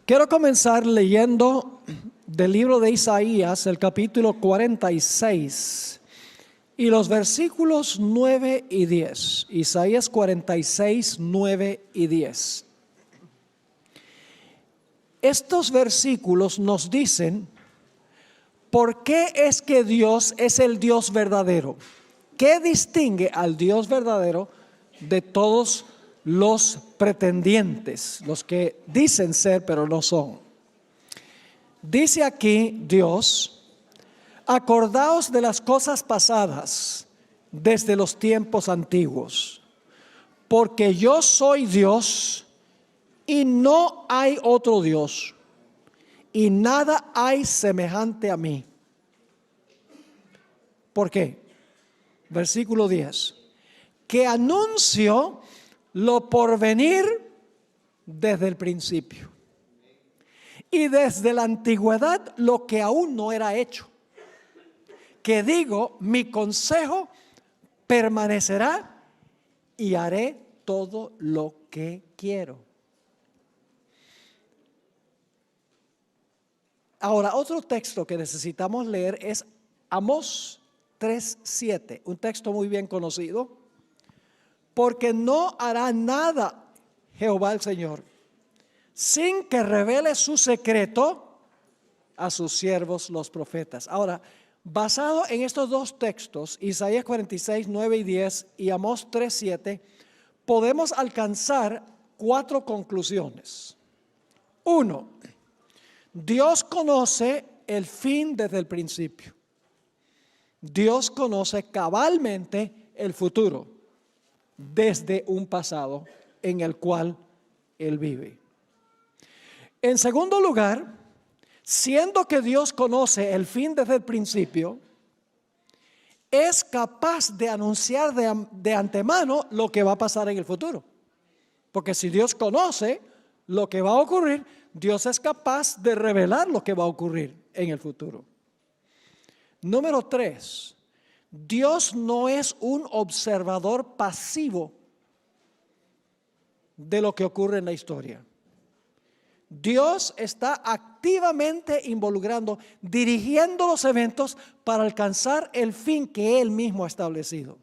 Quiero comenzar leyendo del libro de Isaías, el capítulo 46 y los versículos 9 y 10. Isaías 46, 9 y 10. Estos versículos nos dicen por qué es que Dios es el Dios verdadero. ¿Qué distingue al Dios verdadero de todos los pretendientes, los que dicen ser pero no son? Dice aquí Dios: acordaos de las cosas pasadas desde los tiempos antiguos, porque yo soy Dios y no hay otro Dios, y nada hay semejante a mí. ¿Por qué? Versículo 10. Que anuncio lo porvenir desde el principio, y desde la antigüedad lo que aún no era hecho. Que digo, mi consejo permanecerá y haré todo lo que quiero. Ahora, otro texto que necesitamos leer es Amós 3:7, un texto muy bien conocido. Porque no hará nada Jehová el Señor sin que revele su secreto a sus siervos los profetas. Ahora, basado en estos dos textos, Isaías 46, 9 y 10 y Amós 3:7, podemos alcanzar 4 conclusiones. 1. Dios conoce el fin desde el principio. Dios conoce cabalmente el futuro desde un pasado en el cual Él vive. En segundo lugar, siendo que Dios conoce el fin desde el principio, es capaz de anunciar de antemano lo que va a pasar en el futuro. Porque si Dios conoce lo que va a ocurrir, Dios es capaz de revelar lo que va a ocurrir en el futuro. Número 3. Dios no es un observador pasivo de lo que ocurre en la historia. Dios está activamente involucrando, dirigiendo los eventos para alcanzar el fin que Él mismo ha establecido.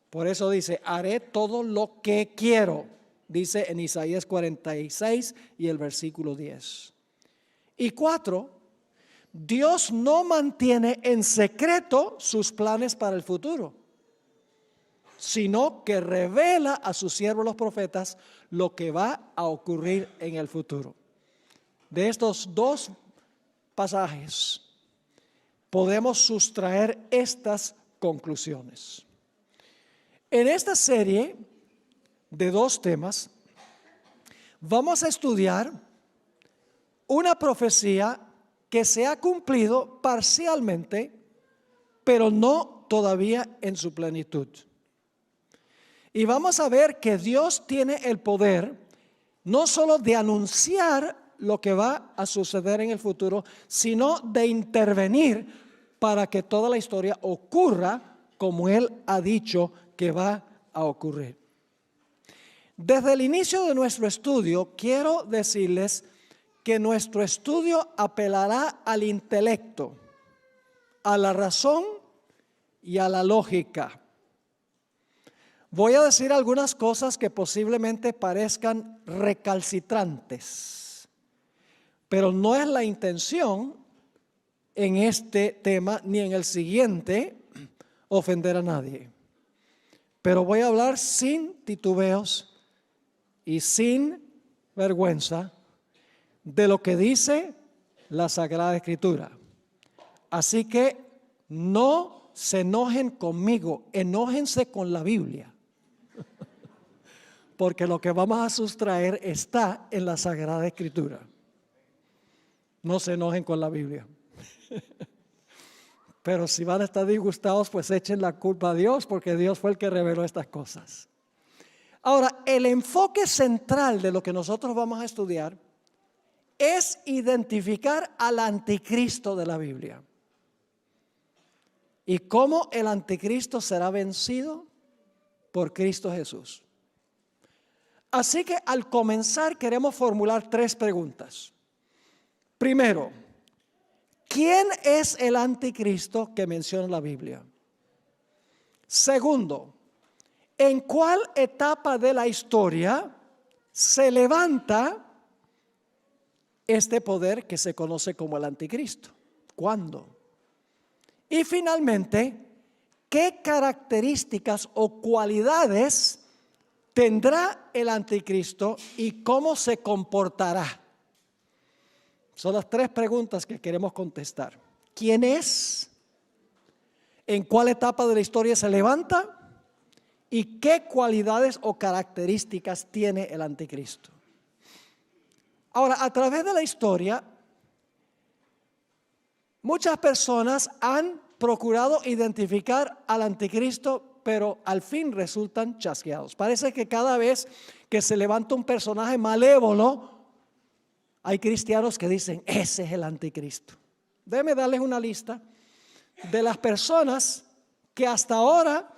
Por eso dice: haré todo lo que quiero, dice en Isaías 46 y el versículo 10. Y 4. Dios no mantiene en secreto sus planes para el futuro, sino que revela a sus siervos los profetas lo que va a ocurrir en el futuro. De estos dos pasajes podemos sustraer estas conclusiones. En esta serie de 2 temas vamos a estudiar una profecía que se ha cumplido parcialmente, pero no todavía en su plenitud. Y vamos a ver que Dios tiene el poder no solo de anunciar lo que va a suceder en el futuro, sino de intervenir para que toda la historia ocurra como Él ha dicho que va a ocurrir. Desde el inicio de nuestro estudio, quiero decirles que nuestro estudio apelará al intelecto, a la razón y a la lógica. Voy a decir algunas cosas que posiblemente parezcan recalcitrantes, pero no es la intención en este tema ni en el siguiente ofender a nadie. Pero voy a hablar sin titubeos y sin vergüenza de lo que dice la Sagrada Escritura. Así que no se enojen conmigo, enójense con la Biblia. Porque lo que vamos a sustraer está en la Sagrada Escritura. No se enojen con la Biblia. Pero si van a estar disgustados, pues echen la culpa a Dios, porque Dios fue el que reveló estas cosas. Ahora, el enfoque central de lo que nosotros vamos a estudiar es identificar al anticristo de la Biblia. ¿Y cómo el anticristo será vencido? Por Cristo Jesús. Así que al comenzar queremos formular 3 preguntas. Primero, ¿quién es el anticristo que menciona la Biblia? Segundo, ¿en cuál etapa de la historia se levanta este poder que se conoce como el anticristo? ¿Cuándo? Y finalmente, ¿qué características o cualidades tendrá el anticristo y cómo se comportará? Son las 3 preguntas que queremos contestar. ¿Quién es? ¿En cuál etapa de la historia se levanta? ¿Y qué cualidades o características tiene el anticristo? Ahora, a través de la historia, muchas personas han procurado identificar al anticristo, pero al fin resultan chasqueados. Parece que cada vez que se levanta un personaje malévolo, hay cristianos que dicen, ese es el anticristo. Déjenme darles una lista de las personas que hasta ahora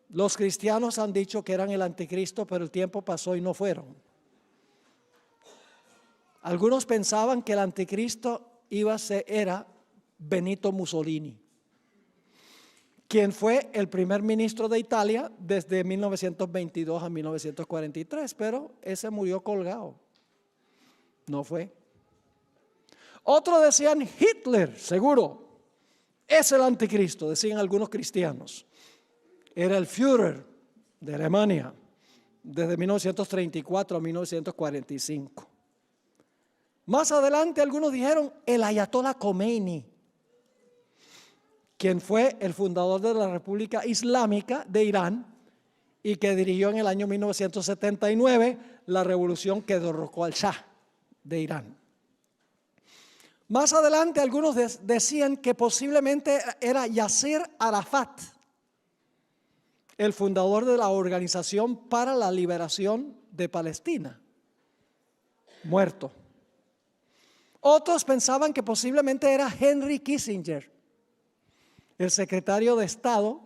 los cristianos han dicho que eran el anticristo, pero el tiempo pasó y no fueron. Algunos pensaban que el anticristo era Benito Mussolini, quien fue el primer ministro de Italia desde 1922 a 1943, pero ese murió colgado. No fue. Otros decían Hitler, seguro, es el anticristo, decían algunos cristianos. Era el Führer de Alemania desde 1934 a 1945. Más adelante algunos dijeron el Ayatollah Khomeini, quien fue el fundador de la República Islámica de Irán y que dirigió en el año 1979 la revolución que derrocó al Shah de Irán. Más adelante algunos decían que posiblemente era Yasser Arafat, el fundador de la Organización para la Liberación de Palestina, muerto. Otros pensaban que posiblemente era Henry Kissinger, el secretario de Estado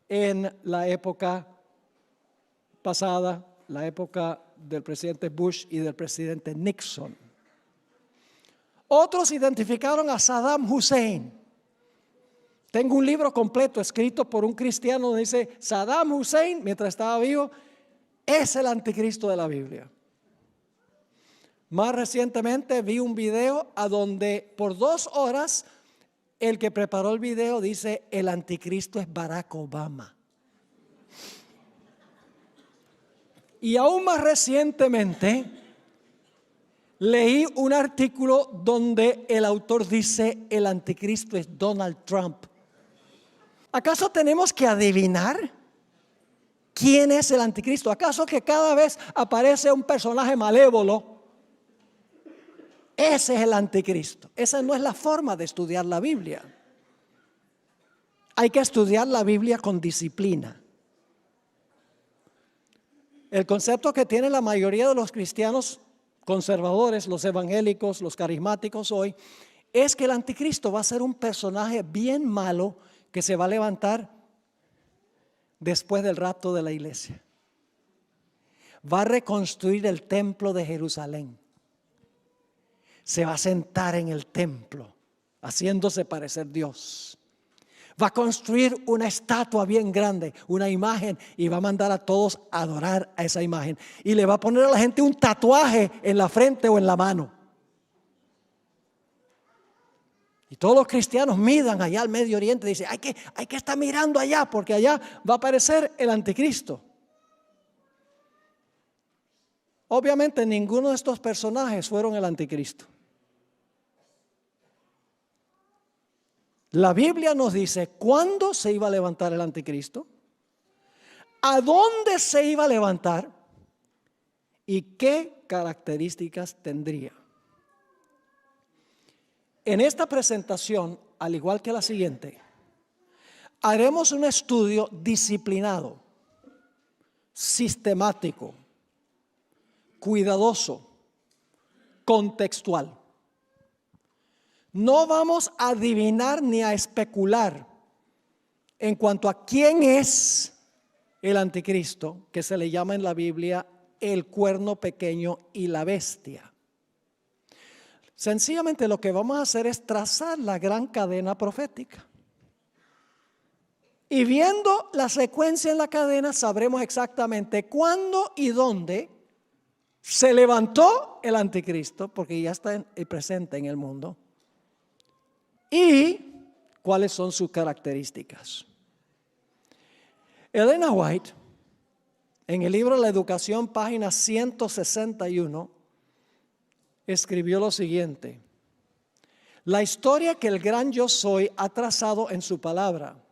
en la época pasada, la época del presidente Bush y del presidente Nixon. Otros identificaron a Saddam Hussein. Tengo un libro completo escrito por un cristiano donde dice Saddam Hussein, mientras estaba vivo, es el anticristo de la Biblia. Más recientemente vi un video a donde por 2 horas el que preparó el video dice el anticristo es Barack Obama. Y aún más recientemente leí un artículo donde el autor dice el anticristo es Donald Trump. ¿Acaso tenemos que adivinar quién es el anticristo? ¿Acaso que cada vez aparece un personaje malévolo, ese es el anticristo? Esa no es la forma de estudiar la Biblia. Hay que estudiar la Biblia con disciplina. El concepto que tiene la mayoría de los cristianos conservadores, los evangélicos, los carismáticos hoy, es que el anticristo va a ser un personaje bien malo que se va a levantar después del rapto de la iglesia. Va a reconstruir el templo de Jerusalén. Se va a sentar en el templo, haciéndose parecer Dios. Va a construir una estatua bien grande, una imagen, y va a mandar a todos a adorar a esa imagen. Y le va a poner a la gente un tatuaje en la frente o en la mano. Y todos los cristianos miran allá al Medio Oriente y dicen, hay que estar mirando allá porque allá va a aparecer el anticristo. Obviamente ninguno de estos personajes fueron el anticristo. La Biblia nos dice cuándo se iba a levantar el anticristo, a dónde se iba a levantar y qué características tendría. En esta presentación, al igual que la siguiente, haremos un estudio disciplinado, sistemático, cuidadoso, contextual. No vamos a adivinar ni a especular en cuanto a quién es el anticristo, que se le llama en la Biblia el cuerno pequeño y la bestia. Sencillamente lo que vamos a hacer es trazar la gran cadena profética. Y viendo la secuencia en la cadena, sabremos exactamente cuándo y dónde se levantó el anticristo, porque ya está presente en el mundo, y cuáles son sus características. Elena White, en el libro La Educación, página 161, escribió lo siguiente: la historia que el gran yo soy ha trazado en su palabra,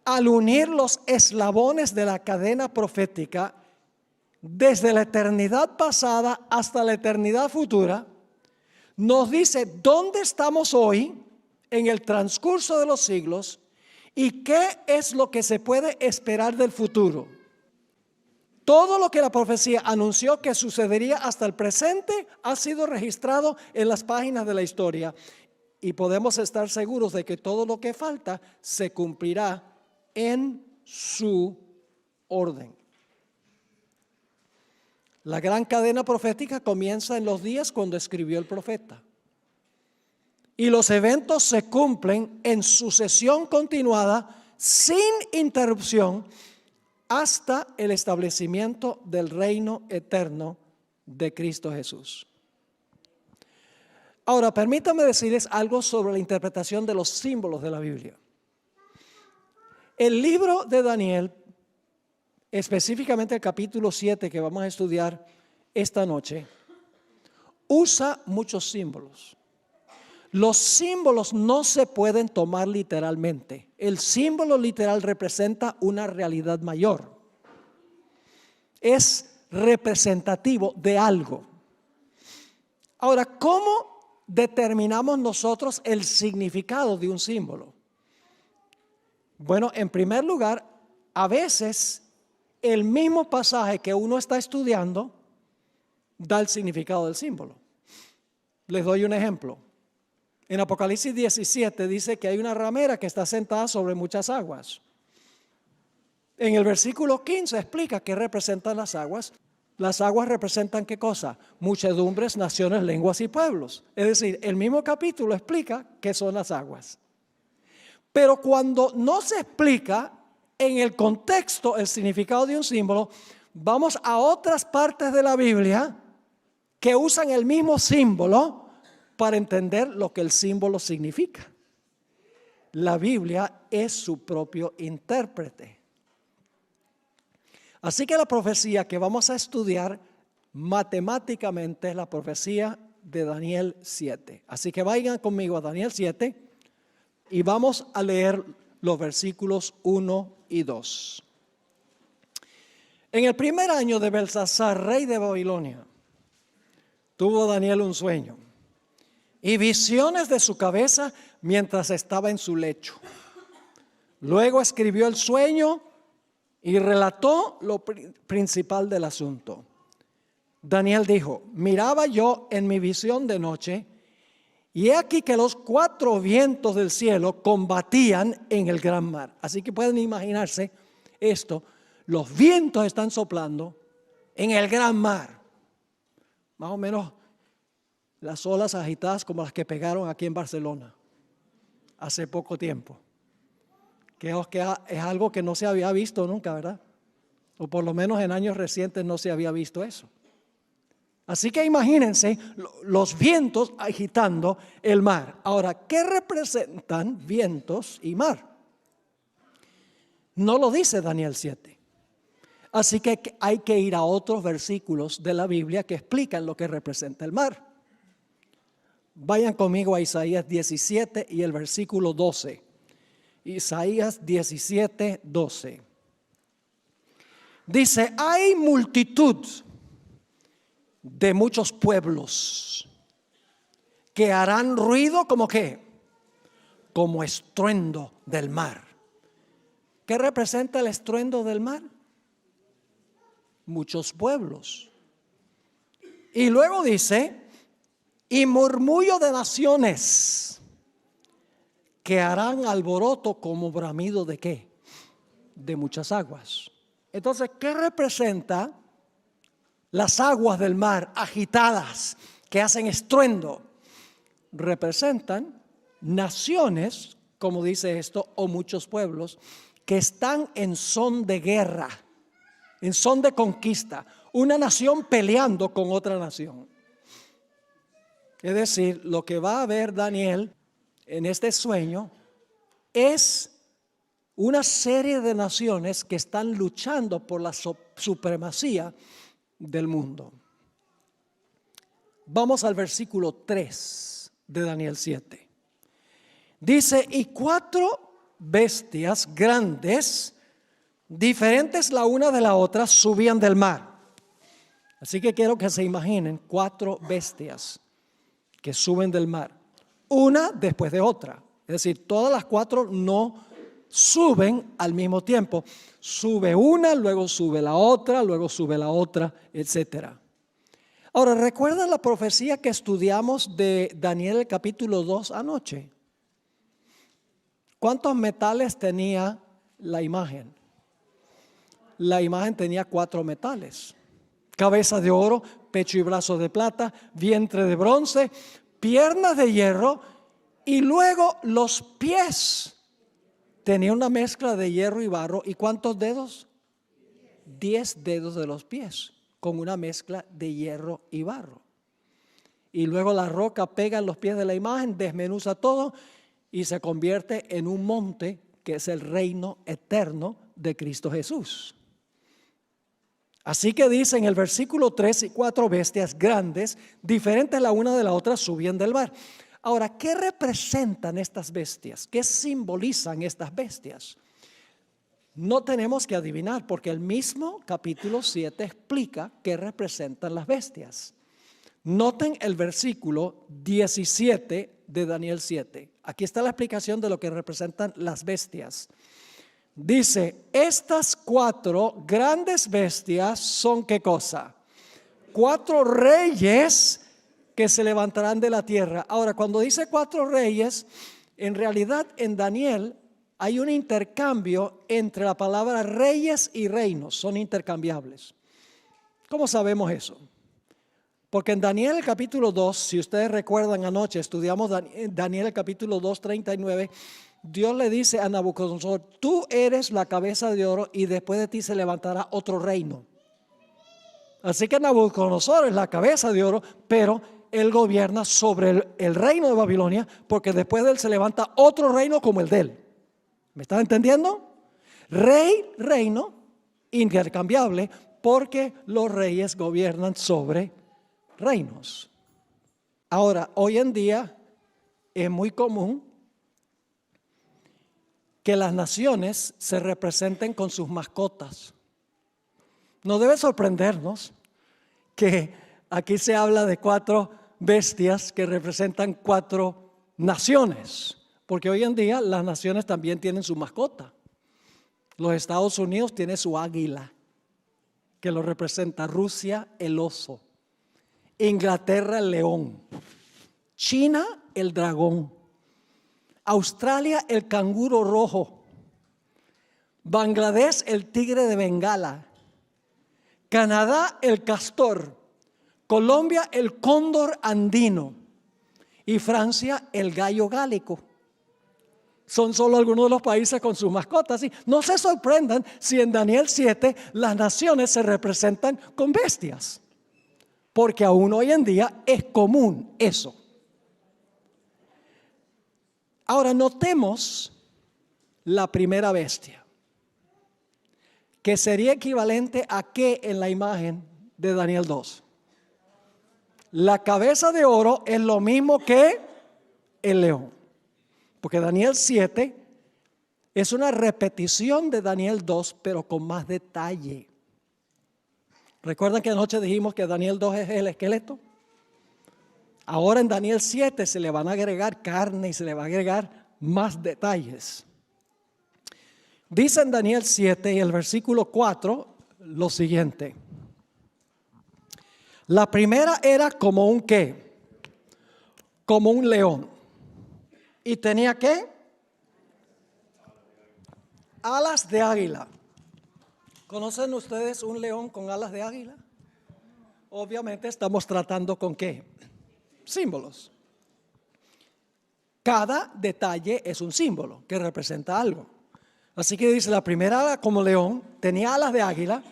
al unir los eslabones de la cadena profética desde la eternidad pasada hasta la eternidad futura, nos dice dónde estamos hoy en el transcurso de los siglos y qué es lo que se puede esperar del futuro. Todo lo que la profecía anunció que sucedería hasta el presente ha sido registrado en las páginas de la historia, y podemos estar seguros de que todo lo que falta se cumplirá en su orden. La gran cadena profética comienza en los días cuando escribió el profeta, y los eventos se cumplen en sucesión continuada sin interrupción hasta el establecimiento del reino eterno de Cristo Jesús. Ahora, permítame decirles algo sobre la interpretación de los símbolos de la Biblia. El libro de Daniel, específicamente el capítulo 7 que vamos a estudiar esta noche, usa muchos símbolos. Los símbolos no se pueden tomar literalmente. El símbolo literal representa una realidad mayor. Es representativo de algo. Ahora, ¿cómo determinamos nosotros el significado de un símbolo? Bueno, en primer lugar, a veces el mismo pasaje que uno está estudiando da el significado del símbolo. Les doy un ejemplo. En Apocalipsis 17 dice que hay una ramera que está sentada sobre muchas aguas. En el versículo 15 explica qué representan las aguas. Las aguas representan ¿qué cosa? Muchedumbres, naciones, lenguas y pueblos. Es decir, el mismo capítulo explica qué son las aguas. Pero cuando no se explica en el contexto el significado de un símbolo, vamos a otras partes de la Biblia que usan el mismo símbolo para entender lo que el símbolo significa. La Biblia es su propio intérprete. Así que la profecía que vamos a estudiar matemáticamente es la profecía de Daniel 7. Así que vayan conmigo a Daniel 7 y vamos a leer los versículos 1 y 2. En el primer año de Belsasar, rey de Babilonia, tuvo Daniel un sueño y visiones de su cabeza mientras estaba en su lecho. Luego escribió el sueño y relató lo principal del asunto. Daniel dijo: miraba yo en mi visión de noche, y he aquí que los 4 vientos del cielo combatían en el gran mar. Así que pueden imaginarse esto: los vientos están soplando en el gran mar. Más o menos las olas agitadas como las que pegaron aquí en Barcelona hace poco tiempo. Que es algo que no se había visto nunca, ¿verdad? O por lo menos en años recientes no se había visto eso. Así que imagínense los vientos agitando el mar. Ahora, ¿qué representan vientos y mar? No lo dice Daniel 7. Así que hay que ir a otros versículos de la Biblia que explican lo que representa el mar. Vayan conmigo a Isaías 17 y el versículo 12. Isaías 17, 12. Dice: hay multitud de muchos pueblos que harán ruido como ¿qué? Como estruendo del mar. ¿Qué representa el estruendo del mar? Muchos pueblos. Y luego dice: y murmullo de naciones que harán alboroto como bramido de ¿qué? de muchas aguas. Entonces, ¿qué representa las aguas del mar agitadas que hacen estruendo? Representan naciones, como dice esto, o muchos pueblos que están en son de guerra, en son de conquista, una nación peleando con otra nación. Es decir, lo que va a ver Daniel en este sueño es una serie de naciones que están luchando por la supremacía del mundo. Vamos al versículo 3 de Daniel 7. Dice, y 4 bestias grandes, diferentes la una de la otra, subían del mar. Así que quiero que se imaginen 4 bestias que suben del mar, una después de otra. Es decir, todas las 4 no suben al mismo tiempo. Sube una, luego sube la otra, luego sube la otra, etc. Ahora, ¿recuerdan la profecía que estudiamos de Daniel el capítulo 2 anoche? ¿Cuántos metales tenía la imagen? La imagen tenía 4 metales. Cabeza de oro, pecho y brazos de plata, vientre de bronce, piernas de hierro y luego los pies. Tenía una mezcla de hierro y barro. ¿Y cuántos dedos? 10 dedos de los pies, con una mezcla de hierro y barro. Y luego la roca pega en los pies de la imagen, desmenuza todo y se convierte en un monte que es el reino eterno de Cristo Jesús. Así que dice en el versículo 3, y 4 bestias grandes, diferentes la una de la otra, subían del mar. Ahora, ¿qué representan estas bestias? ¿Qué simbolizan estas bestias? No tenemos que adivinar, porque el mismo capítulo 7 explica qué representan las bestias. Noten el versículo 17 de Daniel 7. Aquí está la explicación de lo que representan las bestias. Dice, estas 4 grandes bestias son ¿qué cosa? 4 reyes que se levantarán de la tierra. Ahora, cuando dice 4 reyes, en realidad en Daniel hay un intercambio entre la palabra reyes y reinos, son intercambiables. ¿Cómo sabemos eso? Porque en Daniel el capítulo 2, si ustedes recuerdan anoche, estudiamos Daniel el capítulo 2, 39, Dios le dice a Nabucodonosor, tú eres la cabeza de oro y después de ti se levantará otro reino. Así que Nabucodonosor es la cabeza de oro, pero él gobierna sobre el reino de Babilonia, porque después de él se levanta otro reino como el de él. ¿Me están entendiendo? Rey, reino, intercambiable, porque los reyes gobiernan sobre reinos. Ahora, hoy en día es muy común que las naciones se representen con sus mascotas. No debe sorprendernos que aquí se habla de 4 bestias que representan 4 naciones, porque hoy en día las naciones también tienen su mascota. Los Estados Unidos tiene su águila, que lo representa. Rusia, el oso. Inglaterra, el león. China, el dragón. Australia, el canguro rojo. Bangladesh, el tigre de Bengala. Canadá, el castor. Colombia, el cóndor andino. Y Francia, el gallo gálico. Son solo algunos de los países con sus mascotas. ¿Sí? No se sorprendan si en Daniel 7 las naciones se representan con bestias, porque aún hoy en día es común eso. Ahora notemos la primera bestia, que sería equivalente a ¿qué en la imagen de Daniel 2? La cabeza de oro es lo mismo que el león, porque Daniel 7 es una repetición de Daniel 2, pero con más detalle. ¿Recuerdan que anoche dijimos que Daniel 2 es el esqueleto? Ahora en Daniel 7 se le van a agregar carne y se le va a agregar más detalles. Dice en Daniel 7 y el versículo 4 lo siguiente. La primera era como un ¿qué? Como un león. ¿Y tenía qué? Alas de águila. ¿Conocen ustedes un león con alas de águila? Obviamente estamos tratando con ¿qué? Símbolos. Cada detalle es un símbolo que representa algo. Así que dice, la primera ala como león, tenía alas de águila.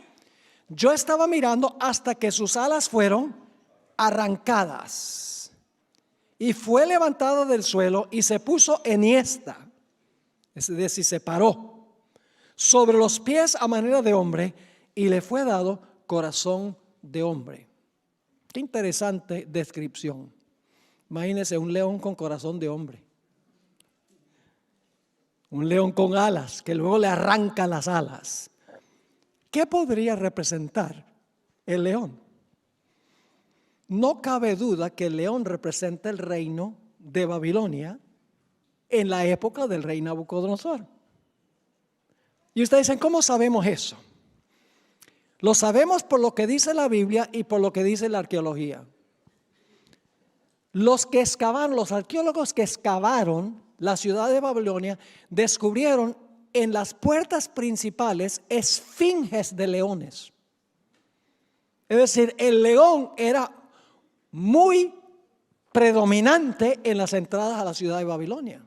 Yo estaba mirando hasta que sus alas fueron arrancadas. Y fue levantada del suelo y se puso enhiesta. Es decir, se paró sobre los pies a manera de hombre y le fue dado corazón de hombre. Qué interesante descripción. Imagínense un león con corazón de hombre. Un león con alas, que luego le arrancan las alas. ¿Qué podría representar el león? No cabe duda que el león representa el reino de Babilonia en la época del rey Nabucodonosor. Y ustedes dicen, ¿cómo sabemos eso? Lo sabemos por lo que dice la Biblia y por lo que dice la arqueología. Los arqueólogos que excavaron la ciudad de Babilonia, descubrieron en las puertas principales esfinges de leones. Es decir, el león era muy predominante en las entradas a la ciudad de Babilonia.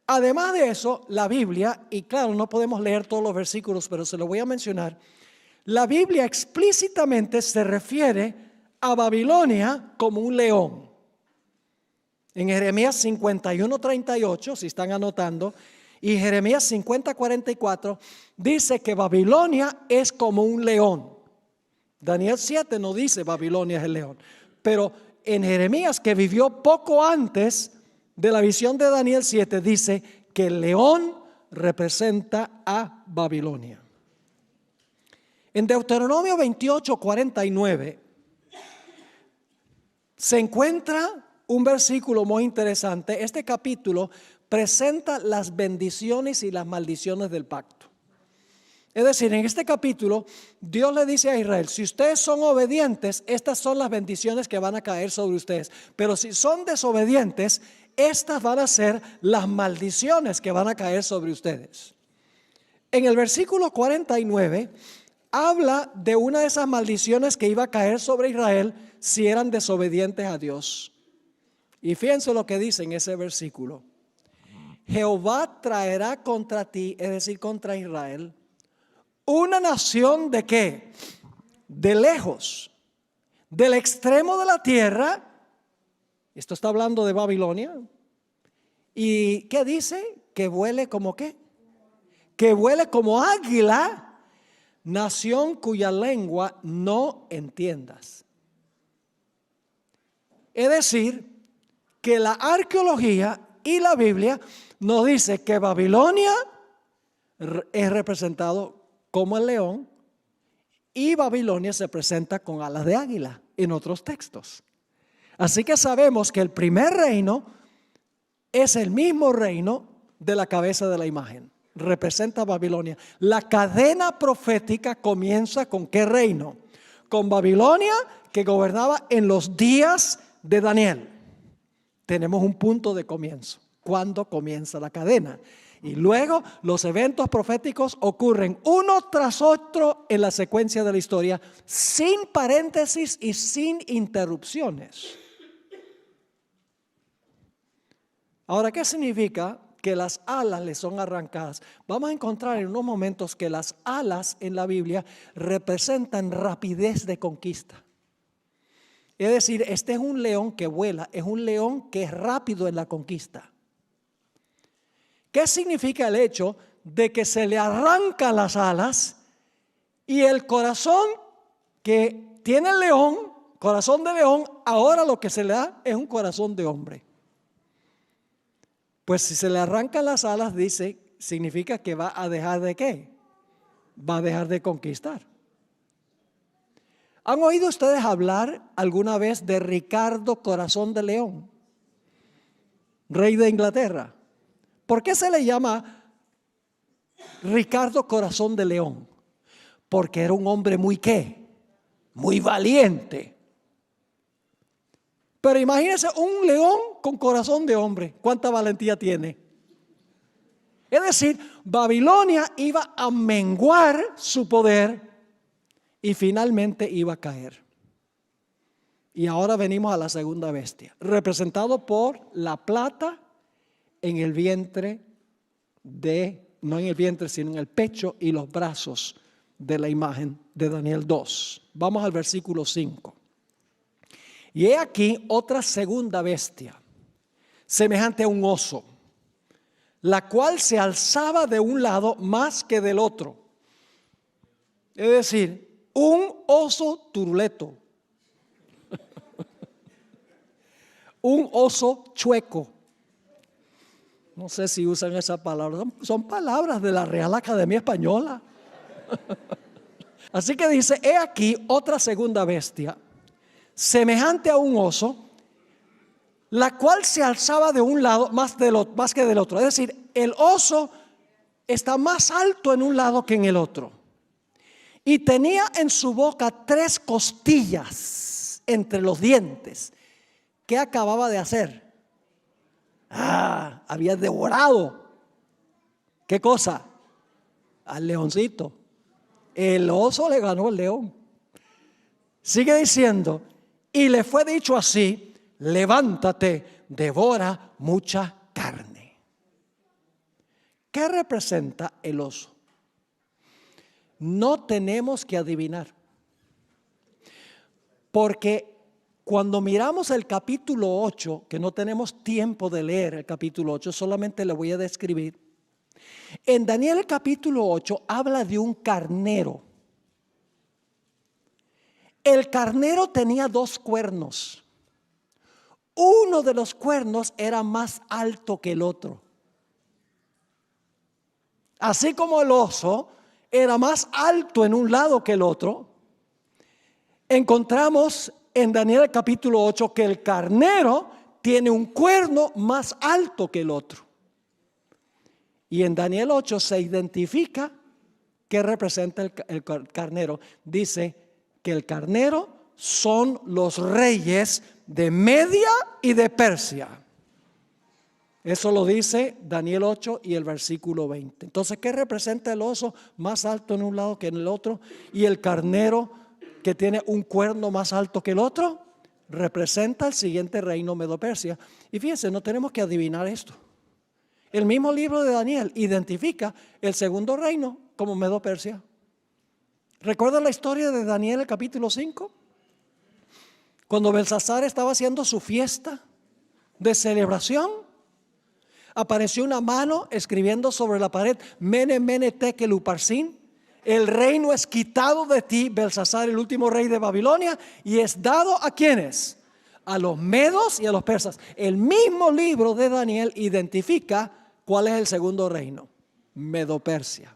Además de eso, la Biblia, y claro, no podemos leer todos los versículos, pero se lo voy a mencionar. La Biblia explícitamente se refiere a Babilonia como un león. En Jeremías 51:38, si están anotando, y Jeremías 50:44, dice que Babilonia es como un león. Daniel 7 no dice Babilonia es el león, pero en Jeremías, que vivió poco antes de la visión de Daniel 7, dice que el león representa a Babilonia. En Deuteronomio 28:49 se encuentra un versículo muy interesante. Este capítulo presenta las bendiciones y las maldiciones del pacto. Es decir, en este capítulo Dios le dice a Israel, si ustedes son obedientes, estas son las bendiciones que van a caer sobre ustedes. Pero si son desobedientes, estas van a ser las maldiciones que van a caer sobre ustedes. En el versículo 49 habla de una de esas maldiciones que iba a caer sobre Israel si eran desobedientes a Dios. Y fíjense lo que dice en ese versículo. Jehová traerá contra ti, es decir, contra Israel, una nación de ¿qué? De lejos, del extremo de la tierra. Esto está hablando de Babilonia. ¿Y qué dice? Que vuele como ¿qué? Que vuele como águila, nación cuya lengua no entiendas. Es decir, que la arqueología y la Biblia nos dice que Babilonia es representado como el león y Babilonia se presenta con alas de águila en otros textos. Así que sabemos que el primer reino es el mismo reino de la cabeza de la imagen. Representa a Babilonia. La cadena profética comienza con ¿qué reino? Con Babilonia, que gobernaba en los días de Daniel. Tenemos un punto de comienzo. ¿Cuándo comienza la cadena? Y luego los eventos proféticos ocurren uno tras otro en la secuencia de la historia, sin paréntesis y sin interrupciones. Ahora, ¿qué significa que las alas le son arrancadas? Vamos a encontrar en unos momentos que las alas en la Biblia representan rapidez de conquista. Es decir, este es un león que vuela, es un león que es rápido en la conquista. ¿Qué significa el hecho de que se le arrancan las alas y el corazón que tiene el león, corazón de león, ahora lo que se le da es un corazón de hombre? Pues si se le arrancan las alas, dice, significa que va a dejar de ¿qué? Va a dejar de conquistar. ¿Han oído ustedes hablar alguna vez de Ricardo Corazón de León, rey de Inglaterra? ¿Por qué se le llama Ricardo Corazón de León? Porque era un hombre muy ¿qué? Muy valiente. Pero imagínense un león con corazón de hombre. ¿Cuánta valentía tiene? Es Es decir, Babilonia iba a menguar su poder y finalmente iba a caer. Y ahora venimos a la segunda bestia, representado por la plata en el vientre no en el vientre, sino en el pecho y los brazos de la imagen de Daniel 2. Vamos al versículo 5. Y he aquí otra segunda bestia, semejante a un oso, la cual se alzaba de un lado más que del otro. Es decir, un oso turuleto, un oso chueco. No sé si usan esa palabra, son palabras de la Real Academia Española. Así que dice, he aquí otra segunda bestia, semejante a un oso, la cual se alzaba de un lado más que del otro. Es decir, el oso está más alto en un lado que en el otro. Y tenía en su boca 3 costillas entre los dientes. ¿Qué acababa de hacer? Había devorado. ¿Qué cosa? Al leoncito. El oso le ganó al león. Sigue diciendo, y le fue dicho así, levántate, devora mucha carne. ¿Qué representa el oso? No tenemos que adivinar. Porque cuando miramos el capítulo 8, que no tenemos tiempo de leer el capítulo 8, solamente le voy a describir. En Daniel el capítulo 8 habla de un carnero. El carnero tenía 2 cuernos. Uno de los cuernos era más alto que el otro. Así como el oso era más alto en un lado que el otro, encontramos en Daniel capítulo 8 que el carnero tiene un cuerno más alto que el otro. Y en Daniel 8 se identifica qué representa el carnero. Dice que el carnero son los reyes de Media y de Persia. Eso lo dice Daniel 8 y el versículo 20. Entonces, ¿qué representa el oso más alto en un lado que en el otro? Y el carnero que tiene un cuerno más alto que el otro, representa el siguiente reino Medo-Persia. Y fíjense, no tenemos que adivinar esto. El mismo libro de Daniel identifica el segundo reino como Medo-Persia. ¿Recuerdan la historia de Daniel, el capítulo 5? Cuando Belsasar estaba haciendo su fiesta de celebración, apareció una mano escribiendo sobre la pared, Mene, Mene, Tekel, Uparsin. El reino es quitado de ti, Belsasar, el último rey de Babilonia, y es dado ¿a quiénes? A los medos y a los persas. El mismo libro de Daniel identifica cuál es el segundo reino, Medo-Persia.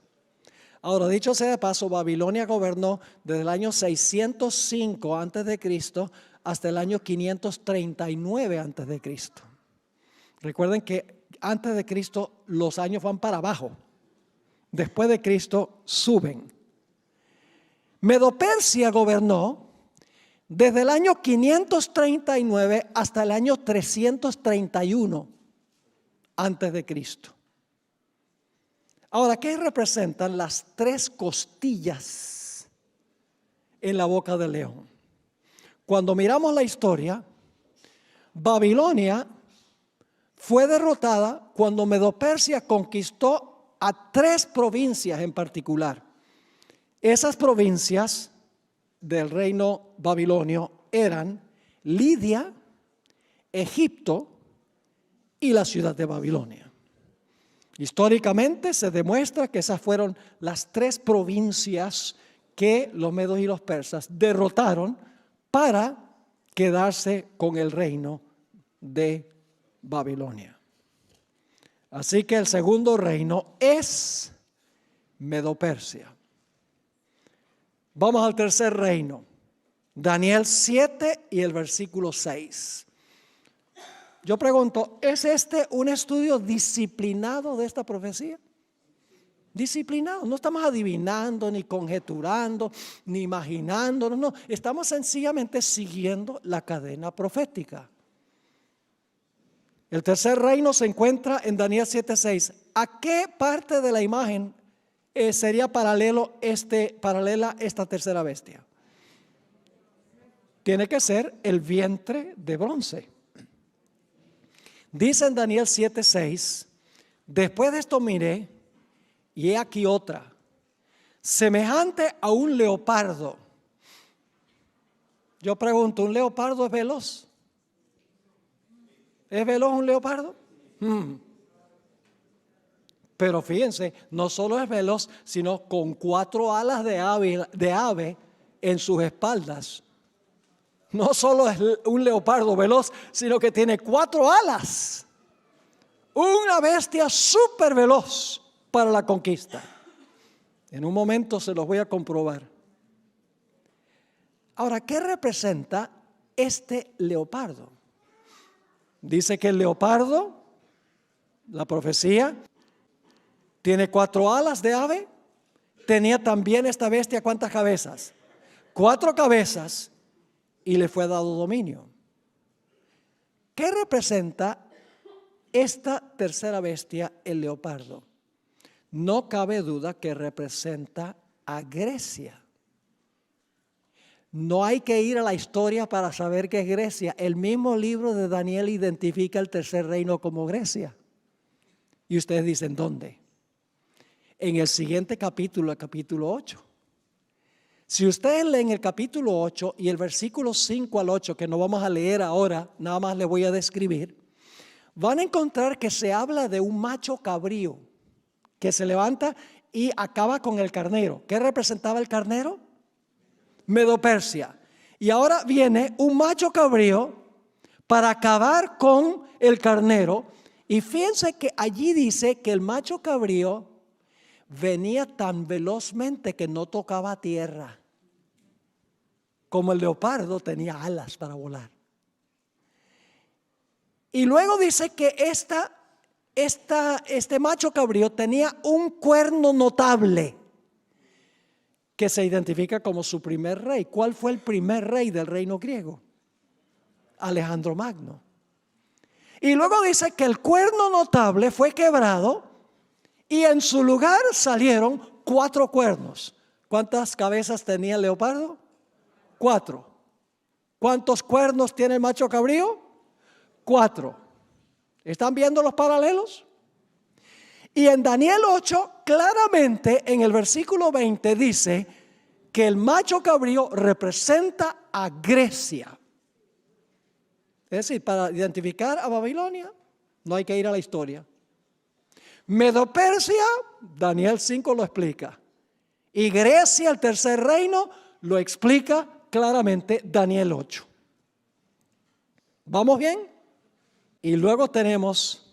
Ahora, dicho sea de paso, Babilonia gobernó desde el año 605 antes de Cristo hasta el año 539 antes de Cristo. Recuerden que antes de Cristo los años van para abajo. Después de Cristo suben. Medo-Persia gobernó desde el año 539 hasta el año 331 antes de Cristo. Ahora, ¿qué representan las 3 costillas en la boca del león? Cuando miramos la historia, Babilonia fue derrotada cuando Medo-Persia conquistó a 3 provincias en particular. Esas provincias del reino babilonio eran Lidia, Egipto y la ciudad de Babilonia. Históricamente se demuestra que esas fueron las 3 provincias que los medos y los persas derrotaron para quedarse con el reino de Babilonia. Así que el segundo reino es Medo-Persia. Vamos al tercer reino. Daniel 7 y el versículo 6. Yo pregunto, ¿es este un estudio disciplinado de esta profecía? Disciplinado, no estamos adivinando, ni conjeturando, ni imaginando, no, estamos sencillamente siguiendo la cadena profética. El tercer reino se encuentra en Daniel 7:6. ¿A qué parte de la imagen sería paralela esta tercera bestia? Tiene que ser el vientre de bronce. Dice en Daniel 7:6, después de esto miré, y he aquí otra, semejante a un leopardo. Yo pregunto, ¿un leopardo es veloz? ¿Es veloz un leopardo? Pero fíjense, no solo es veloz, sino con 4 alas de ave en sus espaldas. No solo es un leopardo veloz, sino que tiene 4 alas. Una bestia súper veloz para la conquista. En un momento se los voy a comprobar. Ahora, ¿qué representa este leopardo? Dice que el leopardo, la profecía, tiene 4 alas de ave. Tenía también esta bestia, ¿cuántas cabezas? 4 cabezas. Y le fue dado dominio. ¿Qué representa esta tercera bestia, el leopardo? No cabe duda que representa a Grecia. No hay que ir a la historia para saber qué es Grecia. El mismo libro de Daniel identifica el tercer reino como Grecia. Y ustedes dicen, ¿dónde? En el siguiente capítulo, el capítulo 8. Si ustedes leen el capítulo 8 y el versículo 5 al 8, que no vamos a leer ahora, nada más les voy a describir, van a encontrar que se habla de un macho cabrío que se levanta y acaba con el carnero. ¿Qué representaba el carnero? Medo-Persia. Y ahora viene un macho cabrío para acabar con el carnero. Y fíjense que allí dice que el macho cabrío venía tan velozmente que no tocaba tierra, como el leopardo tenía alas para volar. Y luego dice que este macho cabrío tenía un cuerno notable que se identifica como su primer rey. ¿Cuál fue el primer rey del reino griego? Alejandro Magno. Y luego dice que el cuerno notable fue quebrado y en su lugar salieron 4 cuernos. ¿Cuántas cabezas tenía el leopardo? 4. ¿Cuántos cuernos tiene el macho cabrío? 4. ¿Están viendo los paralelos? Y en Daniel 8, claramente en el versículo 20 dice que el macho cabrío representa a Grecia. Es decir, para identificar a Babilonia no hay que ir a la historia. Medo-Persia, Daniel 5 lo explica. Y Grecia, el tercer reino, lo explica claramente Daniel 8. ¿Vamos bien? Y luego tenemos,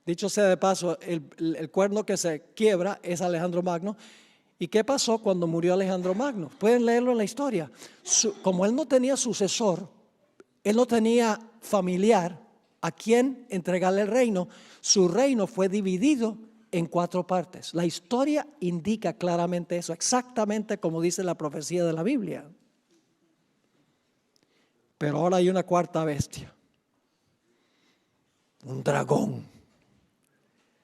dicho sea de paso, el cuerno que se quiebra es Alejandro Magno. ¿Y qué pasó cuando murió Alejandro Magno? Pueden leerlo en la historia. Como él no tenía sucesor, él no tenía familiar a quien entregarle el reino, su reino fue dividido en 4 partes. La historia indica claramente eso, exactamente como dice la profecía de la Biblia. Pero ahora hay una cuarta bestia, un dragón.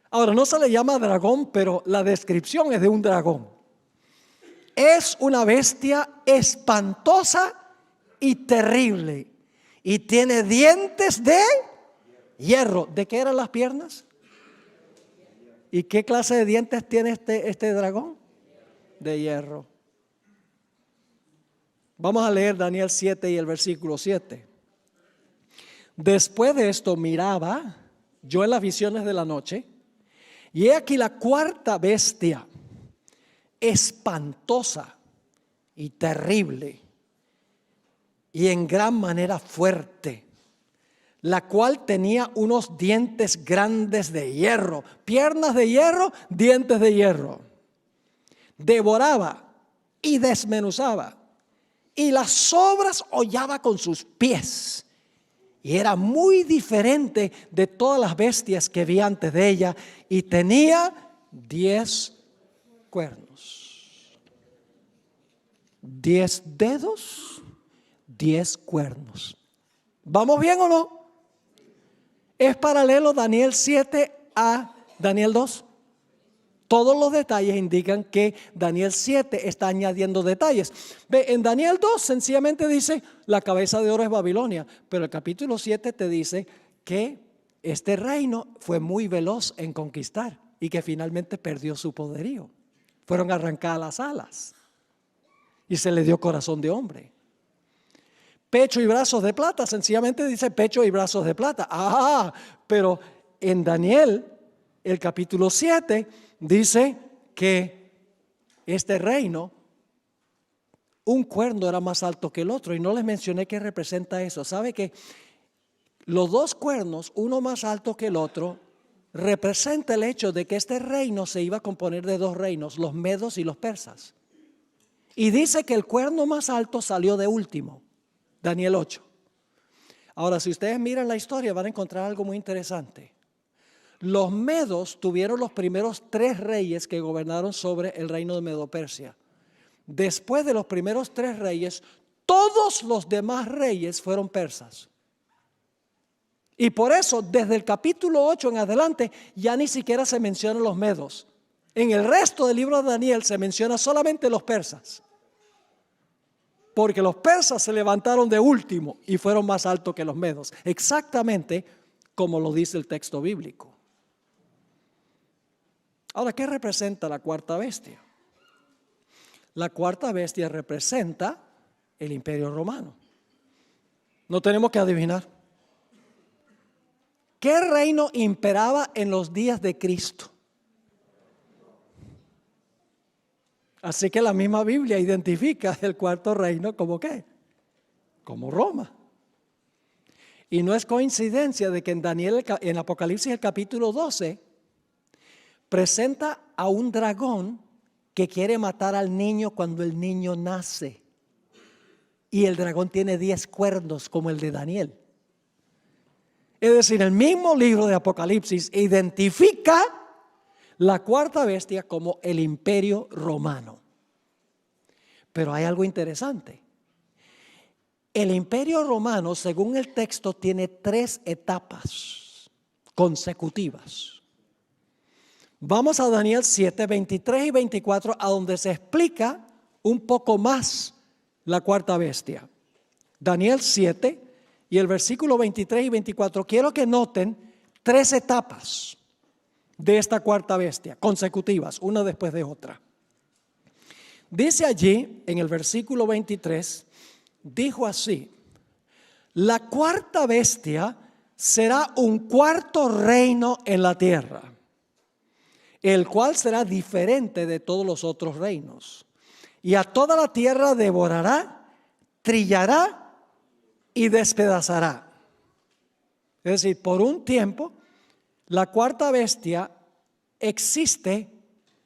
Ahora no se le llama dragón, pero la descripción es de un dragón. Es una bestia espantosa y terrible y tiene dientes de hierro. ¿De qué eran las piernas? ¿Y qué clase de dientes tiene este dragón? De hierro. Vamos a leer Daniel 7 y el versículo 7. Después de esto miraba yo en las visiones de la noche, y he aquí la cuarta bestia, espantosa y terrible, y en gran manera fuerte, la cual tenía unos dientes grandes de hierro, piernas de hierro, dientes de hierro. Devoraba y desmenuzaba, y las sobras hollaba con sus pies. Y era muy diferente de todas las bestias que vi antes de ella, y tenía 10 cuernos. 10 dedos, 10 cuernos. ¿Vamos bien o no? ¿Es paralelo Daniel 7 a Daniel 2? Todos los detalles indican que Daniel 7 está añadiendo detalles. Ve, en Daniel 2 sencillamente dice, la cabeza de oro es Babilonia, pero el capítulo 7 te dice que este reino fue muy veloz en conquistar y que finalmente perdió su poderío. Fueron arrancadas las alas y se le dio corazón de hombre. Pecho y brazos de plata, sencillamente dice pecho y brazos de plata. Pero en Daniel, el capítulo 7, dice que este reino, un cuerno era más alto que el otro. Y no les mencioné qué representa eso. ¿Sabe que los dos cuernos, uno más alto que el otro, representa el hecho de que este reino se iba a componer de dos reinos, los medos y los persas? Y dice que el cuerno más alto salió de último, Daniel 8. Ahora, si ustedes miran la historia, van a encontrar algo muy interesante. Los medos tuvieron los primeros 3 reyes que gobernaron sobre el reino de Medo-Persia. Después de los primeros 3 reyes, todos los demás reyes fueron persas. Y por eso, desde el capítulo 8 en adelante, ya ni siquiera se mencionan los medos. En el resto del libro de Daniel se menciona solamente los persas. Porque los persas se levantaron de último y fueron más altos que los medos. Exactamente como lo dice el texto bíblico. Ahora, ¿qué representa la cuarta bestia? La cuarta bestia representa el Imperio Romano. No tenemos que adivinar. ¿Qué reino imperaba en los días de Cristo? Así que la misma Biblia identifica el cuarto reino como ¿qué? Como Roma. Y no es coincidencia de que en Daniel, en Apocalipsis el capítulo 12, presenta a un dragón que quiere matar al niño cuando el niño nace. Y el dragón tiene 10 cuernos como el de Daniel. Es decir, el mismo libro de Apocalipsis identifica la cuarta bestia como el Imperio Romano. Pero hay algo interesante. El Imperio Romano, según el texto, tiene 3 etapas consecutivas. Vamos a Daniel 7, 23 y 24, a donde se explica un poco más la cuarta bestia. Daniel 7 y el versículo 23 y 24. Quiero que noten 3 etapas de esta cuarta bestia, consecutivas, una después de otra. Dice allí, en el versículo 23, dijo así: la cuarta bestia será un cuarto reino en la tierra, el cual será diferente de todos los otros reinos. Y a toda la tierra devorará, trillará y despedazará. Es decir, por un tiempo, la cuarta bestia existe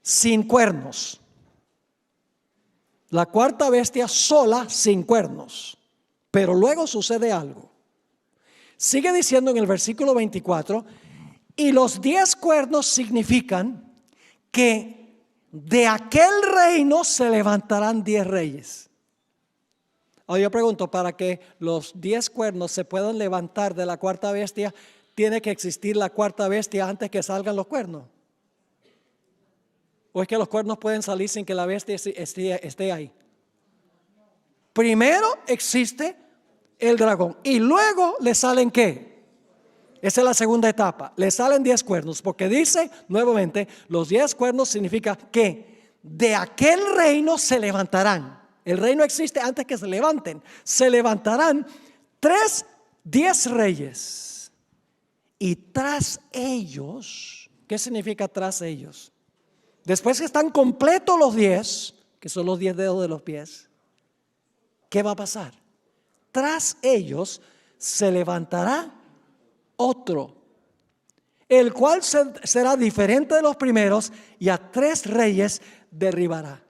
sin cuernos. La cuarta bestia sola, sin cuernos. Pero luego sucede algo. Sigue diciendo en el versículo 24, y los 10 cuernos significan que de aquel reino se levantarán 10 reyes. Ahora yo pregunto, para que los 10 cuernos se puedan levantar de la cuarta bestia, ¿tiene que existir la cuarta bestia antes que salgan los cuernos? ¿O es que los cuernos pueden salir sin que la bestia esté ahí? Primero existe el dragón y luego le salen ¿qué? Esa es la segunda etapa. Le salen 10 cuernos, porque dice nuevamente, los 10 cuernos significa que de aquel reino se levantarán. El reino existe antes que se levanten. Se levantarán 10 reyes. Y tras ellos, ¿qué significa tras ellos? Después que están completos los 10, que son los 10 dedos de los pies, ¿qué va a pasar? Tras ellos se levantará otro, el cual será diferente de los primeros, y a 3 reyes derribará.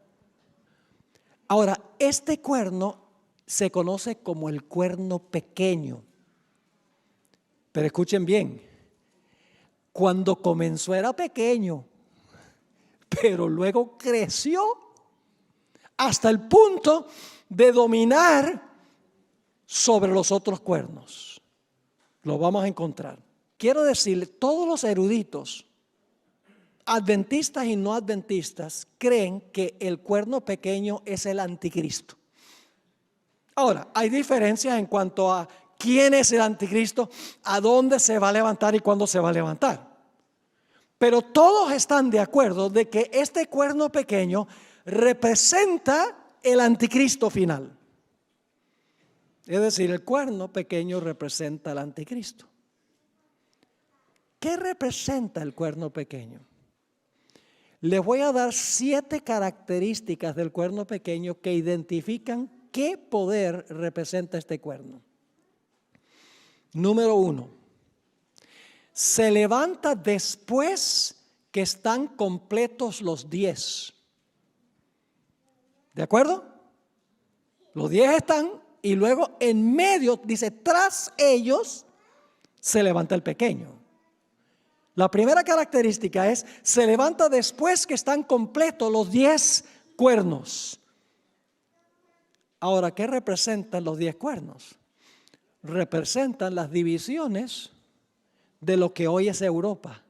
Ahora, este cuerno se conoce como el cuerno pequeño. Pero escuchen bien, cuando comenzó era pequeño, pero luego creció hasta el punto de dominar sobre los otros cuernos. Lo vamos a encontrar. quiero decirle, todos los eruditos, adventistas y no adventistas, creen que el cuerno pequeño es el anticristo. Ahora, hay diferencias en cuanto a quién es el anticristo, a dónde se va a levantar y cuándo se va a levantar. Pero todos están de acuerdo de que este cuerno pequeño representa el anticristo final. Es decir, el cuerno pequeño representa al anticristo. ¿Qué representa el cuerno pequeño? Les voy a dar 7 características del cuerno pequeño que identifican qué poder representa este cuerno. Número 1. Se levanta después que están completos los 10. ¿De acuerdo? Los 10 están y luego en medio, dice, tras ellos se levanta el pequeño. La primera característica es, se levanta después que están completos los 10 cuernos. Ahora, ¿qué representan los 10 cuernos? Representan las divisiones de lo que hoy es Europa.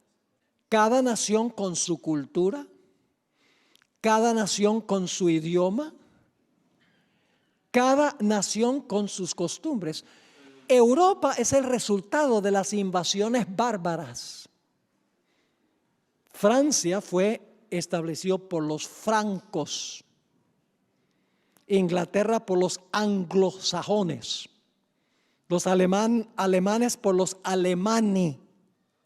Cada nación con su cultura, cada nación con su idioma, cada nación con sus costumbres. Europa es el resultado de las invasiones bárbaras. Francia fue establecido por los francos, Inglaterra por los anglosajones, los alemanes por los alemani,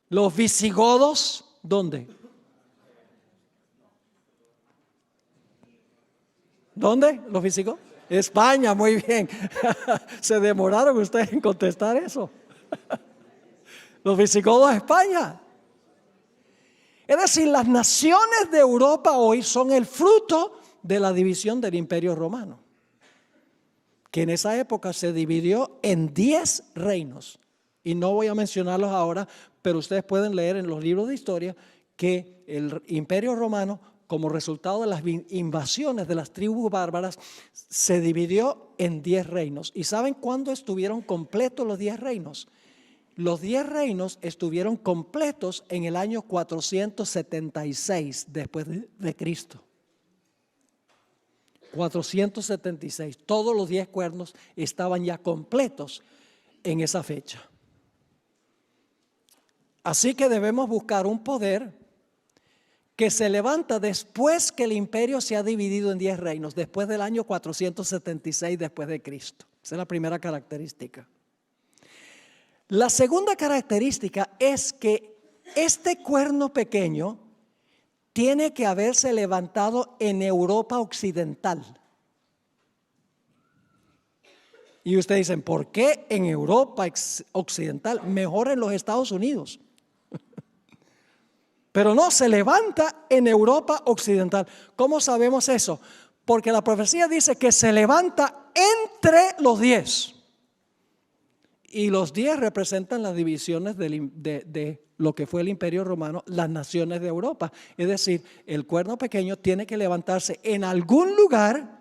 los visigodos, ¿dónde? ¿Dónde? ¿Los visigodos? España, muy bien. Se demoraron ustedes en contestar eso. Los visigodos de España. Es decir, las naciones de Europa hoy son el fruto de la división del Imperio Romano, que en esa época se dividió en 10 reinos. Y no voy a mencionarlos ahora, pero ustedes pueden leer en los libros de historia que el Imperio Romano, como resultado de las invasiones de las tribus bárbaras, se dividió en 10 reinos. ¿Y saben cuándo estuvieron completos los 10 reinos? Los 10 reinos estuvieron completos en el año 476 después de Cristo. 476. Todos los 10 cuernos estaban ya completos en esa fecha. Así que debemos buscar un poder que se levanta después que el imperio se ha dividido en 10 reinos, después del año 476 después de Cristo. Esa es la primera característica. La segunda característica es que este cuerno pequeño tiene que haberse levantado en Europa occidental. Y ustedes dicen, ¿por qué en Europa occidental? Mejor en los Estados Unidos. Pero no, se levanta en Europa occidental. ¿Cómo sabemos eso? Porque la profecía dice que se levanta entre los 10. Y los 10 representan las divisiones de lo que fue el Imperio Romano, las naciones de Europa. Es decir, el cuerno pequeño tiene que levantarse en algún lugar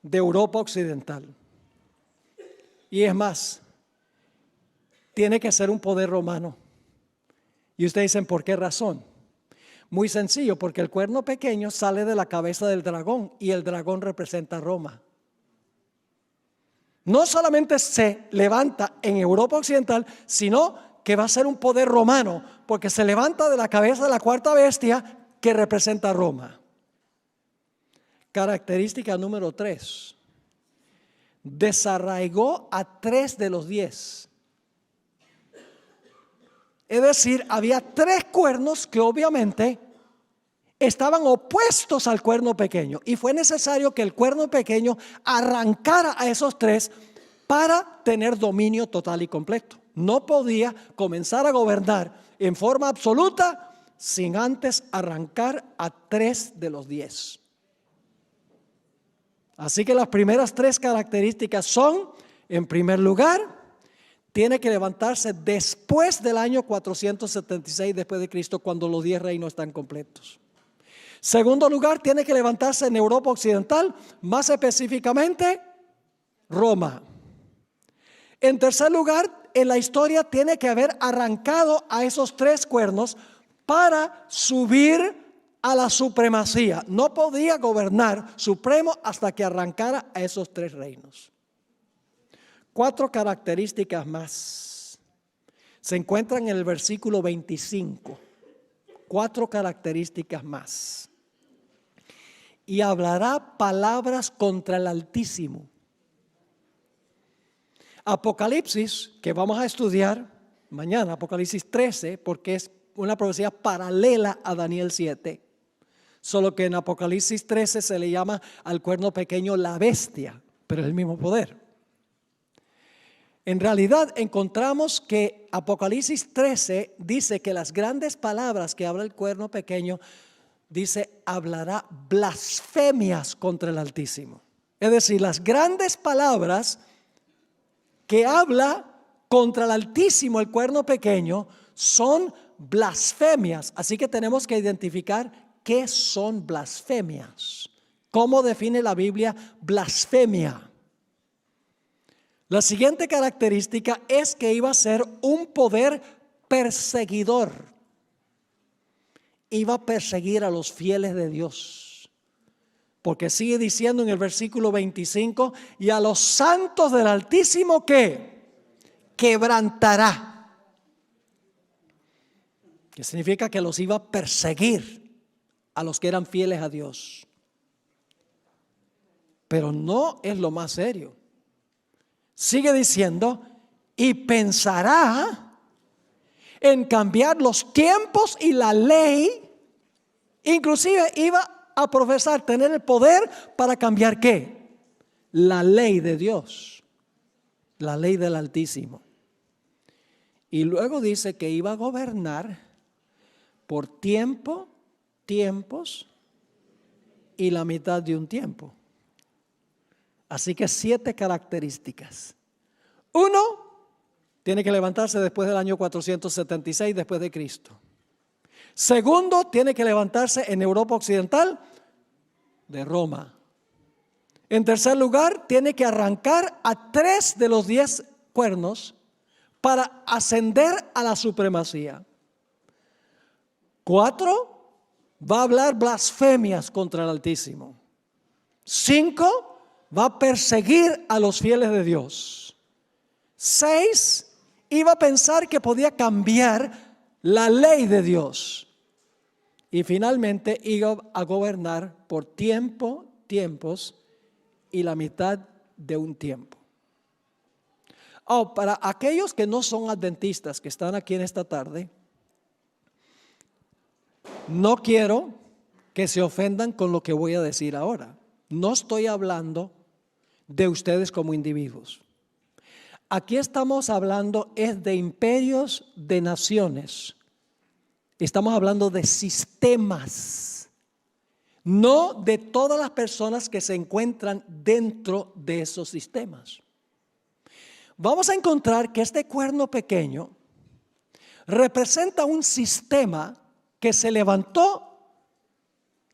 de Europa occidental. Y es más, tiene que ser un poder romano. Y ustedes dicen, ¿por qué razón? Muy sencillo, porque el cuerno pequeño sale de la cabeza del dragón y el dragón representa a Roma. No solamente se levanta en Europa occidental, sino que va a ser un poder romano, porque se levanta de la cabeza de la cuarta bestia que representa a Roma. Característica número 3. Desarraigó a 3 de los 10. Es decir, había 3 cuernos que obviamente estaban opuestos al cuerno pequeño, y fue necesario que el cuerno pequeño arrancara a esos 3 para tener dominio total y completo. No podía comenzar a gobernar en forma absoluta sin antes arrancar a 3 de los 10. Así que las primeras 3 características son, en primer lugar, tiene que levantarse después del año 476 después de Cristo, cuando los 10 reinos están completos. Segundo lugar, tiene que levantarse en Europa occidental, más específicamente Roma. En tercer lugar, en la historia tiene que haber arrancado a esos 3 cuernos para subir a la supremacía. No podía gobernar supremo hasta que arrancara a esos 3 reinos. 4 características más se encuentran en el versículo 25. 4 características más. Y hablará palabras contra el Altísimo. Apocalipsis, que vamos a estudiar mañana, Apocalipsis 13, porque es una profecía paralela a Daniel 7. Solo que en Apocalipsis 13 se le llama al cuerno pequeño la bestia, pero es el mismo poder. En realidad encontramos que Apocalipsis 13 dice que las grandes palabras que habla el cuerno pequeño, dice, hablará blasfemias contra el Altísimo. Es decir, las grandes palabras que habla contra el Altísimo, el cuerno pequeño, son blasfemias. Así que tenemos que identificar qué son blasfemias. ¿Cómo define la Biblia blasfemia? La siguiente característica es que iba a ser un poder perseguidor. Iba a perseguir a los fieles de Dios. Porque sigue diciendo en el versículo 25, y a los santos del Altísimo, ¿qué? Quebrantará. Que significa que los iba a perseguir a los que eran fieles a Dios. Pero no es lo más serio. Sigue diciendo, y pensará en cambiar los tiempos y la ley. Inclusive iba a profesar tener el poder para cambiar ¿qué? La ley de Dios, la ley del Altísimo. Y luego dice que iba a gobernar por tiempos y la mitad de un tiempo. Así que 7 características. 1, tiene que levantarse después del año 476 después de Cristo. Segundo, tiene que levantarse en Europa Occidental de Roma. En tercer lugar, tiene que arrancar a 3 de los 10 cuernos para ascender a la supremacía. 4, va a hablar blasfemias contra el Altísimo. 5, va a perseguir a los fieles de Dios. 6, iba a pensar que podía cambiar la ley de Dios. Y finalmente iba a gobernar por tiempos y la mitad de un tiempo. Para aquellos que no son adventistas que están aquí en esta tarde, no quiero que se ofendan con lo que voy a decir ahora. No estoy hablando de ustedes como individuos. Aquí estamos hablando es de imperios, de naciones. Estamos hablando de sistemas, no de todas las personas que se encuentran dentro de esos sistemas. Vamos a encontrar que este cuerno pequeño representa un sistema que se levantó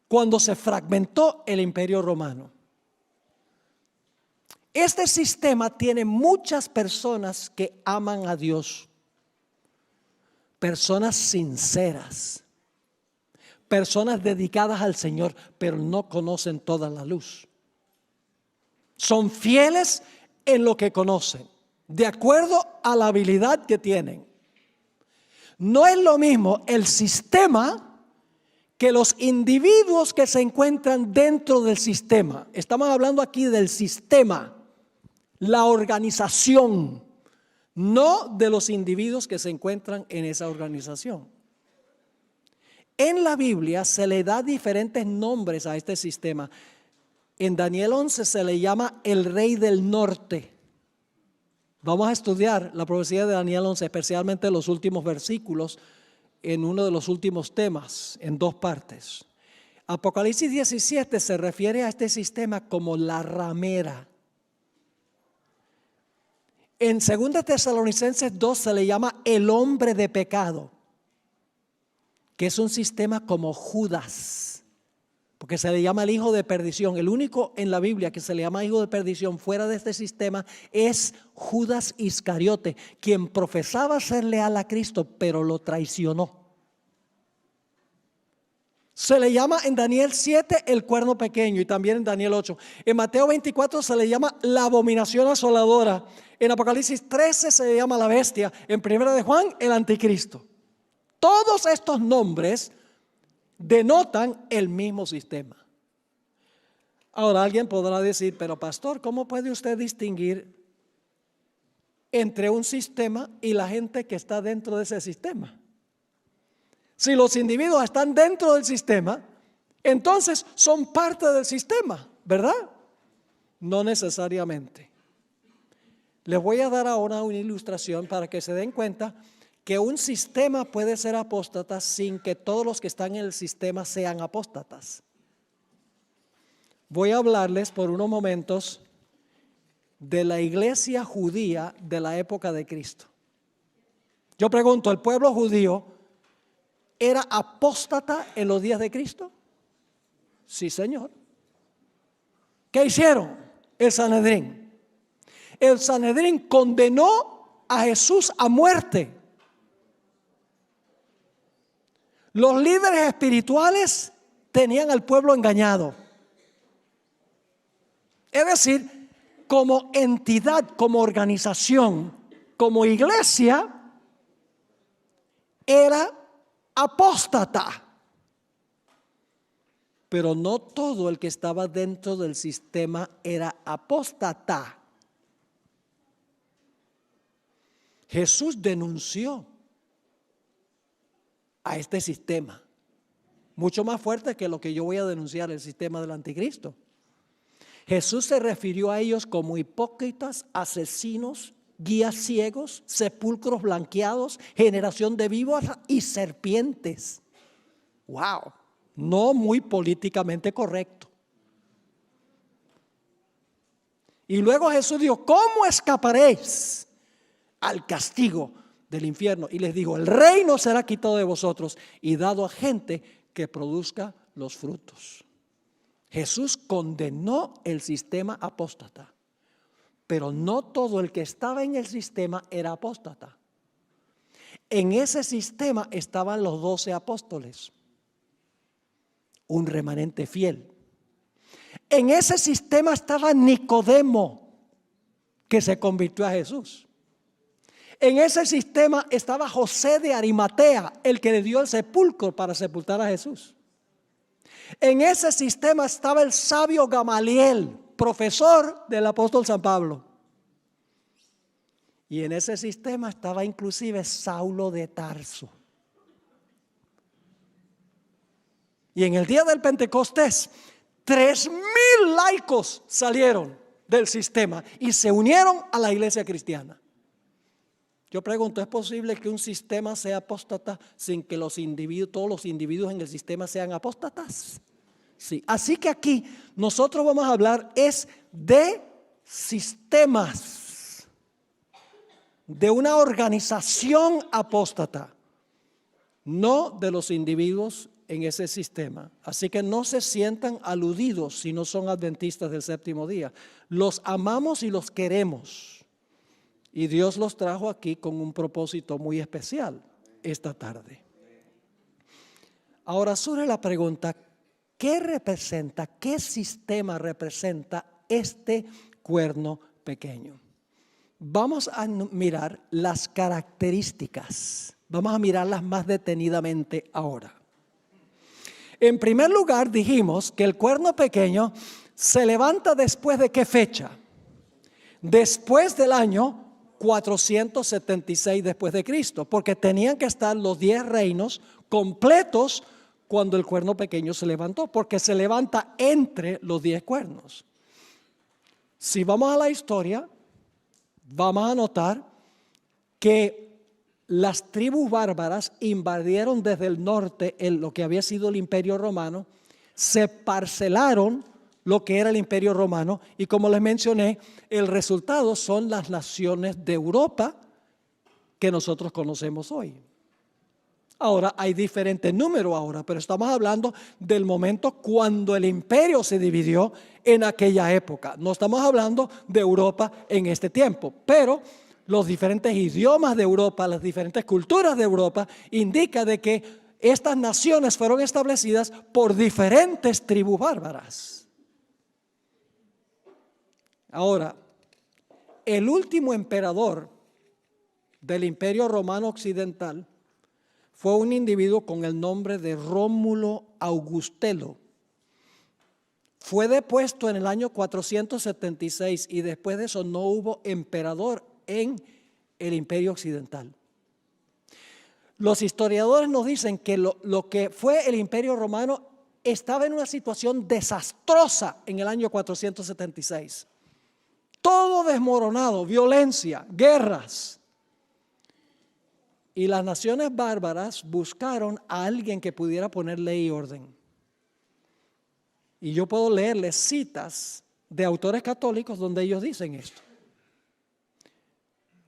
cuando se fragmentó el Imperio Romano. Este sistema tiene muchas personas que aman a Dios. Personas sinceras, personas dedicadas al Señor, pero no conocen toda la luz. Son fieles en lo que conocen, de acuerdo a la habilidad que tienen. No es lo mismo el sistema que los individuos que se encuentran dentro del sistema. Estamos hablando aquí del sistema, la organización, no de los individuos que se encuentran en esa organización. En la Biblia se le da diferentes nombres a este sistema. En Daniel 11 se le llama el rey del norte. Vamos a estudiar la profecía de Daniel 11, especialmente los últimos versículos, en uno de los últimos temas, en 2 partes. Apocalipsis 17 se refiere a este sistema como la ramera. En 2 Tesalonicenses 2 se le llama el hombre de pecado, que es un sistema como Judas. porque se le llama el hijo de perdición. El único en la Biblia que se le llama hijo de perdición fuera de este sistema es Judas Iscariote, quien profesaba ser leal a Cristo, pero lo traicionó. Se le llama en Daniel 7 el cuerno pequeño y también en Daniel 8. En Mateo 24 se le llama la abominación asoladora. En Apocalipsis 13 se le llama la bestia. En 1 de Juan el anticristo. Todos estos nombres denotan el mismo sistema. Ahora alguien podrá decir, pero pastor, ¿cómo puede usted distinguir entre un sistema y la gente que está dentro de ese sistema? Si los individuos están dentro del sistema, entonces son parte del sistema, ¿verdad? No necesariamente. Les voy a dar ahora una ilustración para que se den cuenta que un sistema puede ser apóstata sin que todos los que están en el sistema sean apóstatas. Voy a hablarles por unos momentos de la iglesia judía de la época de Cristo. Yo pregunto, ¿el pueblo judío era apóstata en los días de Cristo? Sí, Señor. ¿Qué hicieron? El Sanedrín. El Sanedrín condenó a Jesús a muerte. Los líderes espirituales tenían al pueblo engañado. Es decir, como entidad, como organización, como iglesia, era apóstata. Pero no todo el que estaba dentro del sistema era apóstata. Jesús denunció a este sistema, mucho más fuerte que lo que yo voy a denunciar, el sistema del anticristo. Jesús se refirió a ellos como hipócritas, asesinos, guías ciegos, sepulcros blanqueados, generación de víboras y serpientes. Wow, no muy políticamente correcto. Y luego Jesús dijo, ¿cómo escaparéis al castigo del infierno? Y les digo, el reino será quitado de vosotros y dado a gente que produzca los frutos. Jesús condenó el sistema apóstata, pero no todo el que estaba en el sistema era apóstata. En ese sistema estaban los 12 apóstoles, un remanente fiel. En ese sistema estaba Nicodemo, que se convirtió a Jesús. En ese sistema estaba José de Arimatea, el que le dio el sepulcro para sepultar a Jesús. En ese sistema estaba el sabio Gamaliel, profesor del apóstol San Pablo. Y en ese sistema estaba inclusive Saulo de Tarso. Y en el día del Pentecostés, 3,000 laicos salieron del sistema y se unieron a la iglesia cristiana. Yo pregunto, ¿es posible que un sistema sea apóstata sin que todos los individuos en el sistema sean apóstatas? Sí. Así que aquí nosotros vamos a hablar es de sistemas, de una organización apóstata, no de los individuos en ese sistema. Así que no se sientan aludidos si no son adventistas del séptimo día. Los amamos y los queremos. Y Dios los trajo aquí con un propósito muy especial esta tarde. Ahora surge la pregunta, ¿qué sistema representa este cuerno pequeño? Vamos a mirar las características. Vamos a mirarlas más detenidamente ahora. En primer lugar, dijimos que el cuerno pequeño se levanta después de ¿qué fecha? Después del año 476 después de Cristo, porque tenían que estar los 10 reinos completos cuando el cuerno pequeño se levantó, porque se levanta entre los 10 cuernos. Si vamos a la historia, vamos a notar que las tribus bárbaras invadieron desde el norte lo que había sido el Imperio Romano, se parcelaron lo que era el Imperio Romano y como les mencioné, el resultado son las naciones de Europa que nosotros conocemos hoy. Ahora hay diferentes números ahora, pero estamos hablando del momento cuando el imperio se dividió en aquella época. No estamos hablando de Europa en este tiempo, pero los diferentes idiomas de Europa, las diferentes culturas de Europa, indican de que estas naciones fueron establecidas por diferentes tribus bárbaras. Ahora, el último emperador del Imperio Romano Occidental fue un individuo con el nombre de Rómulo Augustelo. Fue depuesto en el año 476 y después de eso no hubo emperador en el Imperio Occidental. Los historiadores nos dicen que lo que fue el Imperio Romano estaba en una situación desastrosa en el año 476. Todo desmoronado, violencia, guerras. Y las naciones bárbaras buscaron a alguien que pudiera poner ley y orden. Y yo puedo leerles citas de autores católicos donde ellos dicen esto.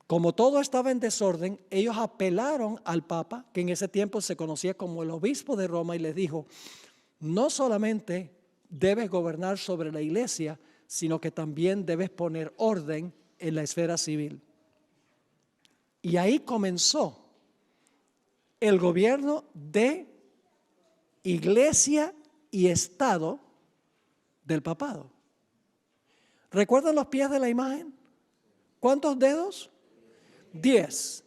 Como todo estaba en desorden, ellos apelaron al Papa, que en ese tiempo se conocía como el obispo de Roma, y les dijo, no solamente debes gobernar sobre la iglesia, sino que también debes poner orden en la esfera civil. Y ahí comenzó el gobierno de iglesia y Estado del papado. ¿Recuerdan los pies de la imagen? ¿Cuántos dedos? 10.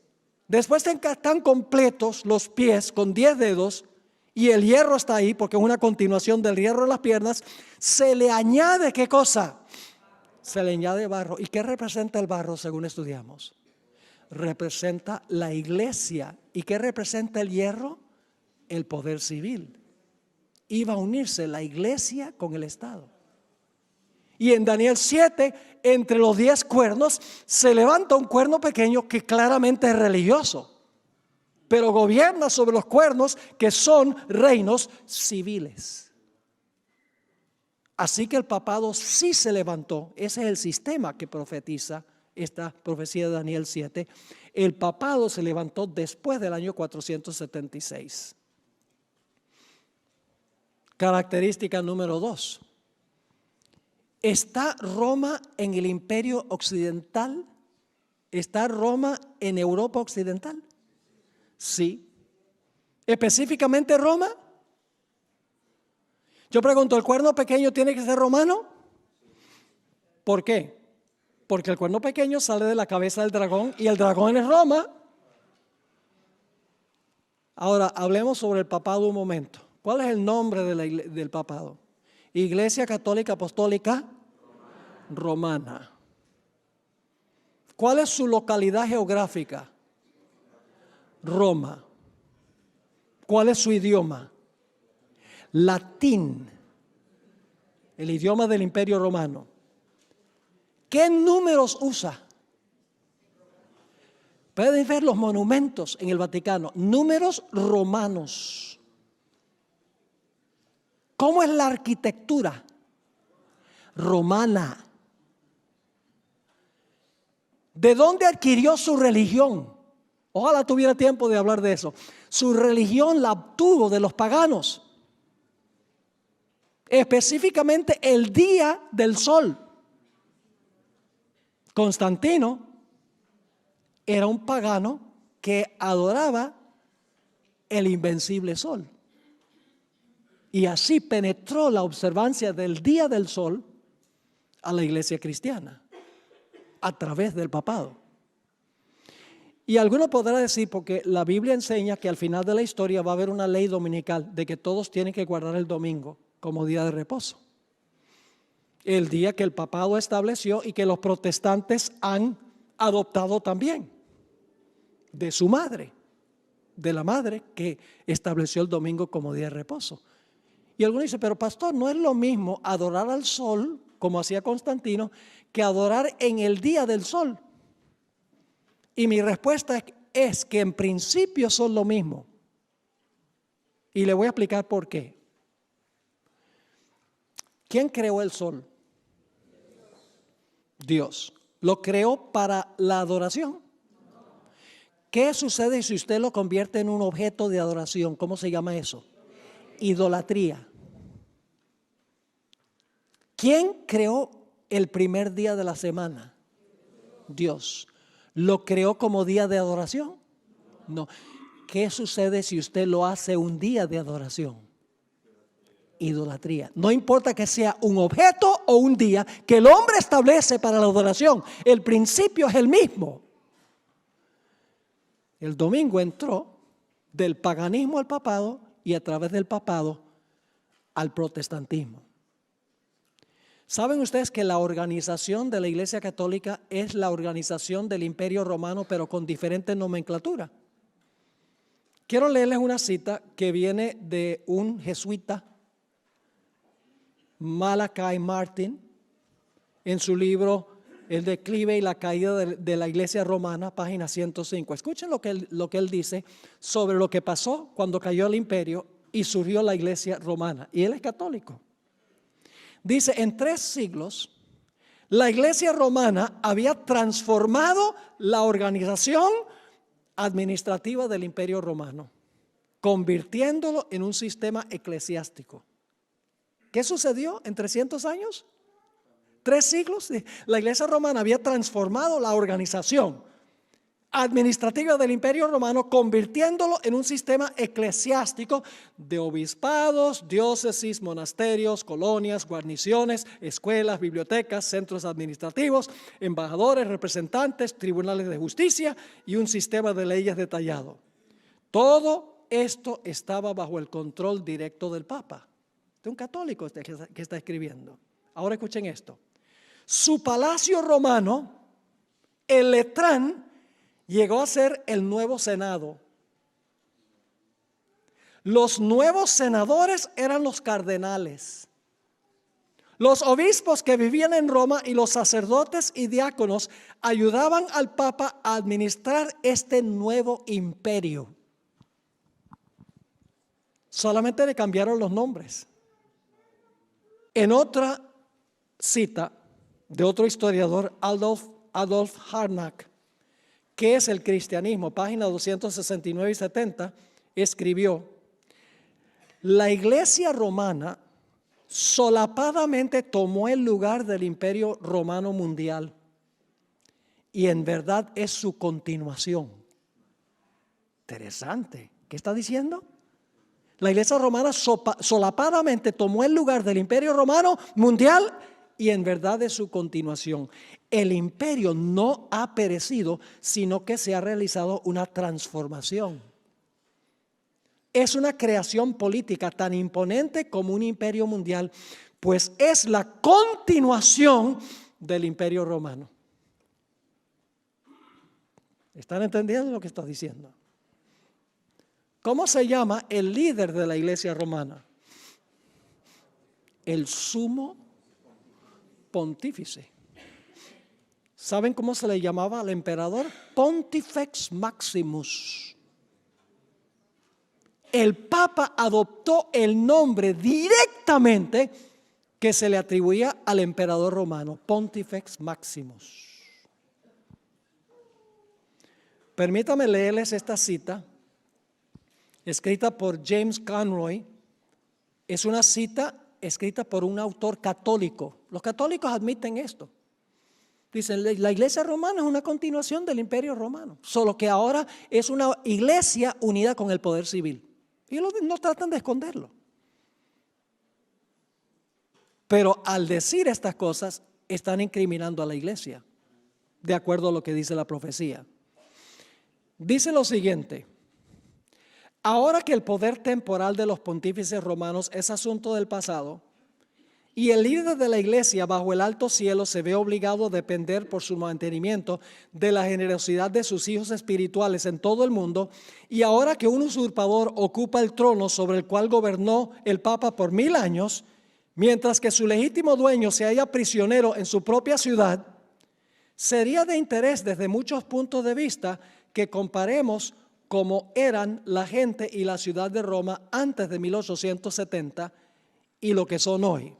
Después están completos los pies con 10 dedos y el hierro está ahí porque es una continuación del hierro en las piernas. Se le añade, ¿qué cosa? Se le añade barro. ¿Y qué representa el barro según estudiamos? Representa la iglesia. ¿Y qué representa el hierro? El poder civil. Iba a unirse la iglesia con el Estado. Y en Daniel 7, entre los 10 cuernos, se levanta un cuerno pequeño que claramente es religioso, pero gobierna sobre los cuernos que son reinos civiles. Así que el papado sí se levantó. Ese es el sistema que profetiza esta profecía de Daniel 7. El papado se levantó después del año 476. Característica número 2. ¿Está Roma en el Imperio Occidental? ¿Está Roma en Europa Occidental? Sí. ¿Específicamente Roma? Yo pregunto, ¿el cuerno pequeño tiene que ser romano? ¿Por qué? Porque el cuerno pequeño sale de la cabeza del dragón y el dragón es Roma. Ahora, hablemos sobre el papado un momento. ¿Cuál es el nombre del papado? Iglesia Católica Apostólica Romana. ¿Cuál es su localidad geográfica? Roma. ¿Cuál es su idioma? Latín, el idioma del Imperio Romano. ¿Qué números usa? Pueden ver los monumentos en el Vaticano, números romanos. ¿Cómo es la arquitectura? Romana. ¿De dónde adquirió su religión? Ojalá tuviera tiempo de hablar de eso. Su religión la obtuvo de los paganos. Específicamente el día del sol. Constantino era un pagano que adoraba el invencible sol. Y así penetró la observancia del día del sol a la iglesia cristiana a través del papado. Y alguno podrá decir, porque la Biblia enseña que al final de la historia va a haber una ley dominical de que todos tienen que guardar el domingo como día de reposo. El día que el papado estableció y que los protestantes han adoptado también de su madre, de la madre que estableció el domingo como día de reposo. Y algunos dicen, pero pastor, no es lo mismo adorar al sol, como hacía Constantino, que adorar en el día del sol. Y mi respuesta es que en principio son lo mismo. Y le voy a explicar por qué. ¿Quién creó el sol? Dios. ¿Lo creó para la adoración? ¿Qué sucede si usted lo convierte en un objeto de adoración? ¿Cómo se llama eso? Idolatría. ¿Quién creó el primer día de la semana? Dios. ¿Lo creó como día de adoración? No. ¿Qué sucede si usted lo hace un día de adoración? Idolatría. No importa que sea un objeto o un día que el hombre establece para la adoración, el principio es el mismo. El domingo entró del paganismo al papado y a través del papado al protestantismo. ¿Saben ustedes que la organización de la Iglesia Católica es la organización del Imperio Romano, pero con diferente nomenclatura? Quiero leerles una cita que viene de un jesuita, Malachi Martin, en su libro El declive y la caída de la Iglesia Romana, página 105. Escuchen lo que él dice sobre lo que pasó cuando cayó el imperio y surgió la Iglesia Romana. Y él es católico. Dice, en 3 siglos, la Iglesia Romana había transformado la organización administrativa del Imperio Romano, convirtiéndolo en un sistema eclesiástico. ¿Qué sucedió en 300 años? 3 siglos. La Iglesia Romana había transformado la organización administrativa del Imperio Romano, convirtiéndolo en un sistema eclesiástico de obispados, diócesis, monasterios, colonias, guarniciones, escuelas, bibliotecas, centros administrativos, embajadores, representantes, tribunales de justicia y un sistema de leyes detallado. Todo esto estaba bajo el control directo del Papa. De un católico que está escribiendo. Ahora escuchen esto. Su palacio romano, el Letrán, llegó a ser el nuevo Senado. Los nuevos senadores eran los cardenales. Los obispos que vivían en Roma y los sacerdotes y diáconos ayudaban al Papa a administrar este nuevo imperio. Solamente le cambiaron los nombres. En otra cita de otro historiador, Adolf Harnack, ¿qué es el cristianismo? Página 269 y 70, escribió: la Iglesia romana solapadamente tomó el lugar del Imperio Romano mundial y en verdad es su continuación. Interesante. ¿Qué está diciendo? La Iglesia romana solapadamente tomó el lugar del Imperio Romano mundial y en verdad es su continuación. El imperio no ha perecido, sino que se ha realizado una transformación. Es una creación política tan imponente como un imperio mundial, pues es la continuación del Imperio Romano. ¿Están entendiendo lo que está diciendo? ¿Cómo se llama el líder de la Iglesia romana? El sumo pontífice. ¿Saben cómo se le llamaba al emperador? Pontifex Maximus. El Papa adoptó el nombre directamente que se le atribuía al emperador romano, Pontifex Maximus. Permítame leerles esta cita, escrita por James Conroy. Es una cita escrita por un autor católico. Los católicos admiten esto. Dicen, la Iglesia romana es una continuación del Imperio Romano, solo que ahora es una iglesia unida con el poder civil. Y no tratan de esconderlo. Pero al decir estas cosas, están incriminando a la iglesia, de acuerdo a lo que dice la profecía. Dice lo siguiente: ahora que el poder temporal de los pontífices romanos es asunto del pasado, y el líder de la iglesia bajo el alto cielo se ve obligado a depender por su mantenimiento de la generosidad de sus hijos espirituales en todo el mundo, y ahora que un usurpador ocupa el trono sobre el cual gobernó el Papa por 1000 años, mientras que su legítimo dueño se halla prisionero en su propia ciudad, sería de interés desde muchos puntos de vista que comparemos cómo eran la gente y la ciudad de Roma antes de 1870 y lo que son hoy.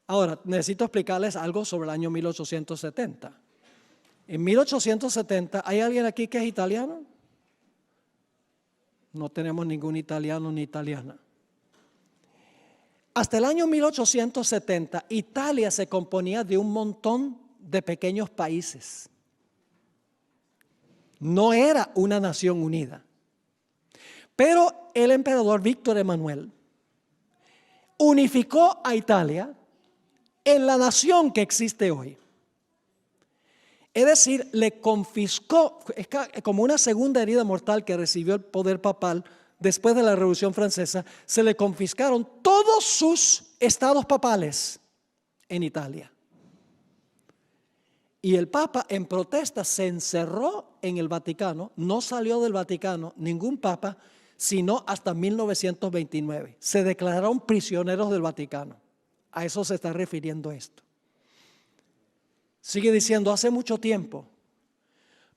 Ahora, necesito explicarles algo sobre el año 1870. En 1870, ¿hay alguien aquí que es italiano? No tenemos ningún italiano ni italiana. Hasta el año 1870, Italia se componía de un montón de pequeños países. No era una nación unida. Pero el emperador Víctor Emanuel unificó a Italia en la nación que existe hoy. Es decir, le confiscó, es como una segunda herida mortal que recibió el poder papal después de la Revolución Francesa, se le confiscaron todos sus estados papales en Italia. Y el Papa en protesta se encerró en el Vaticano, no salió del Vaticano ningún Papa, sino hasta 1929. Se declararon prisioneros del Vaticano. A eso se está refiriendo esto. Sigue diciendo, hace mucho tiempo,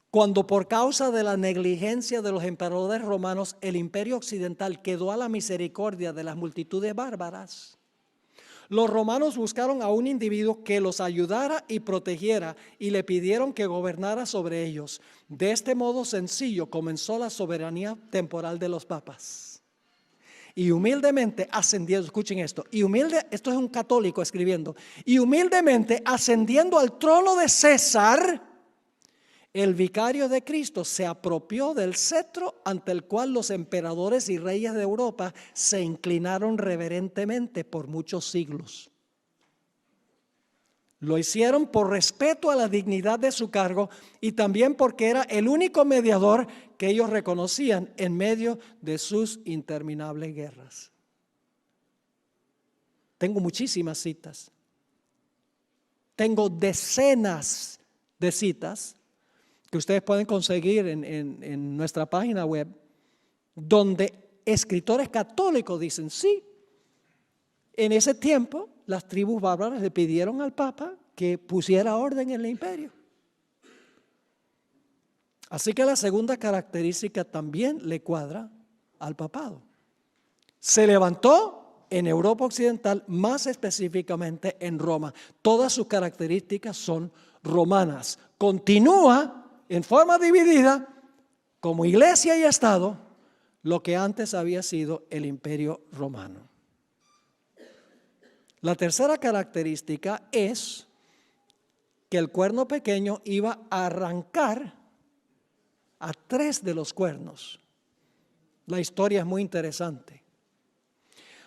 cuando por causa de la negligencia de los emperadores romanos, el imperio occidental quedó a la misericordia de las multitudes bárbaras, los romanos buscaron a un individuo que los ayudara y protegiera y le pidieron que gobernara sobre ellos. De este modo sencillo comenzó la soberanía temporal de los papas. Y humildemente ascendiendo, escuchen esto, esto es un católico escribiendo, y humildemente ascendiendo al trono de César, el vicario de Cristo se apropió del cetro ante el cual los emperadores y reyes de Europa se inclinaron reverentemente por muchos siglos. Lo hicieron por respeto a la dignidad de su cargo y también porque era el único mediador que ellos reconocían en medio de sus interminables guerras. Tengo muchísimas citas. Tengo decenas de citas que ustedes pueden conseguir en nuestra página web, donde escritores católicos dicen, sí, en ese tiempo las tribus bárbaras le pidieron al Papa que pusiera orden en el imperio. Así que la segunda característica también le cuadra al papado. Se levantó en Europa Occidental, más específicamente en Roma. Todas sus características son romanas. Continúa en forma dividida como iglesia y Estado lo que antes había sido el imperio romano. La tercera característica es que el cuerno pequeño iba a arrancar a 3 de los cuernos. La historia es muy interesante.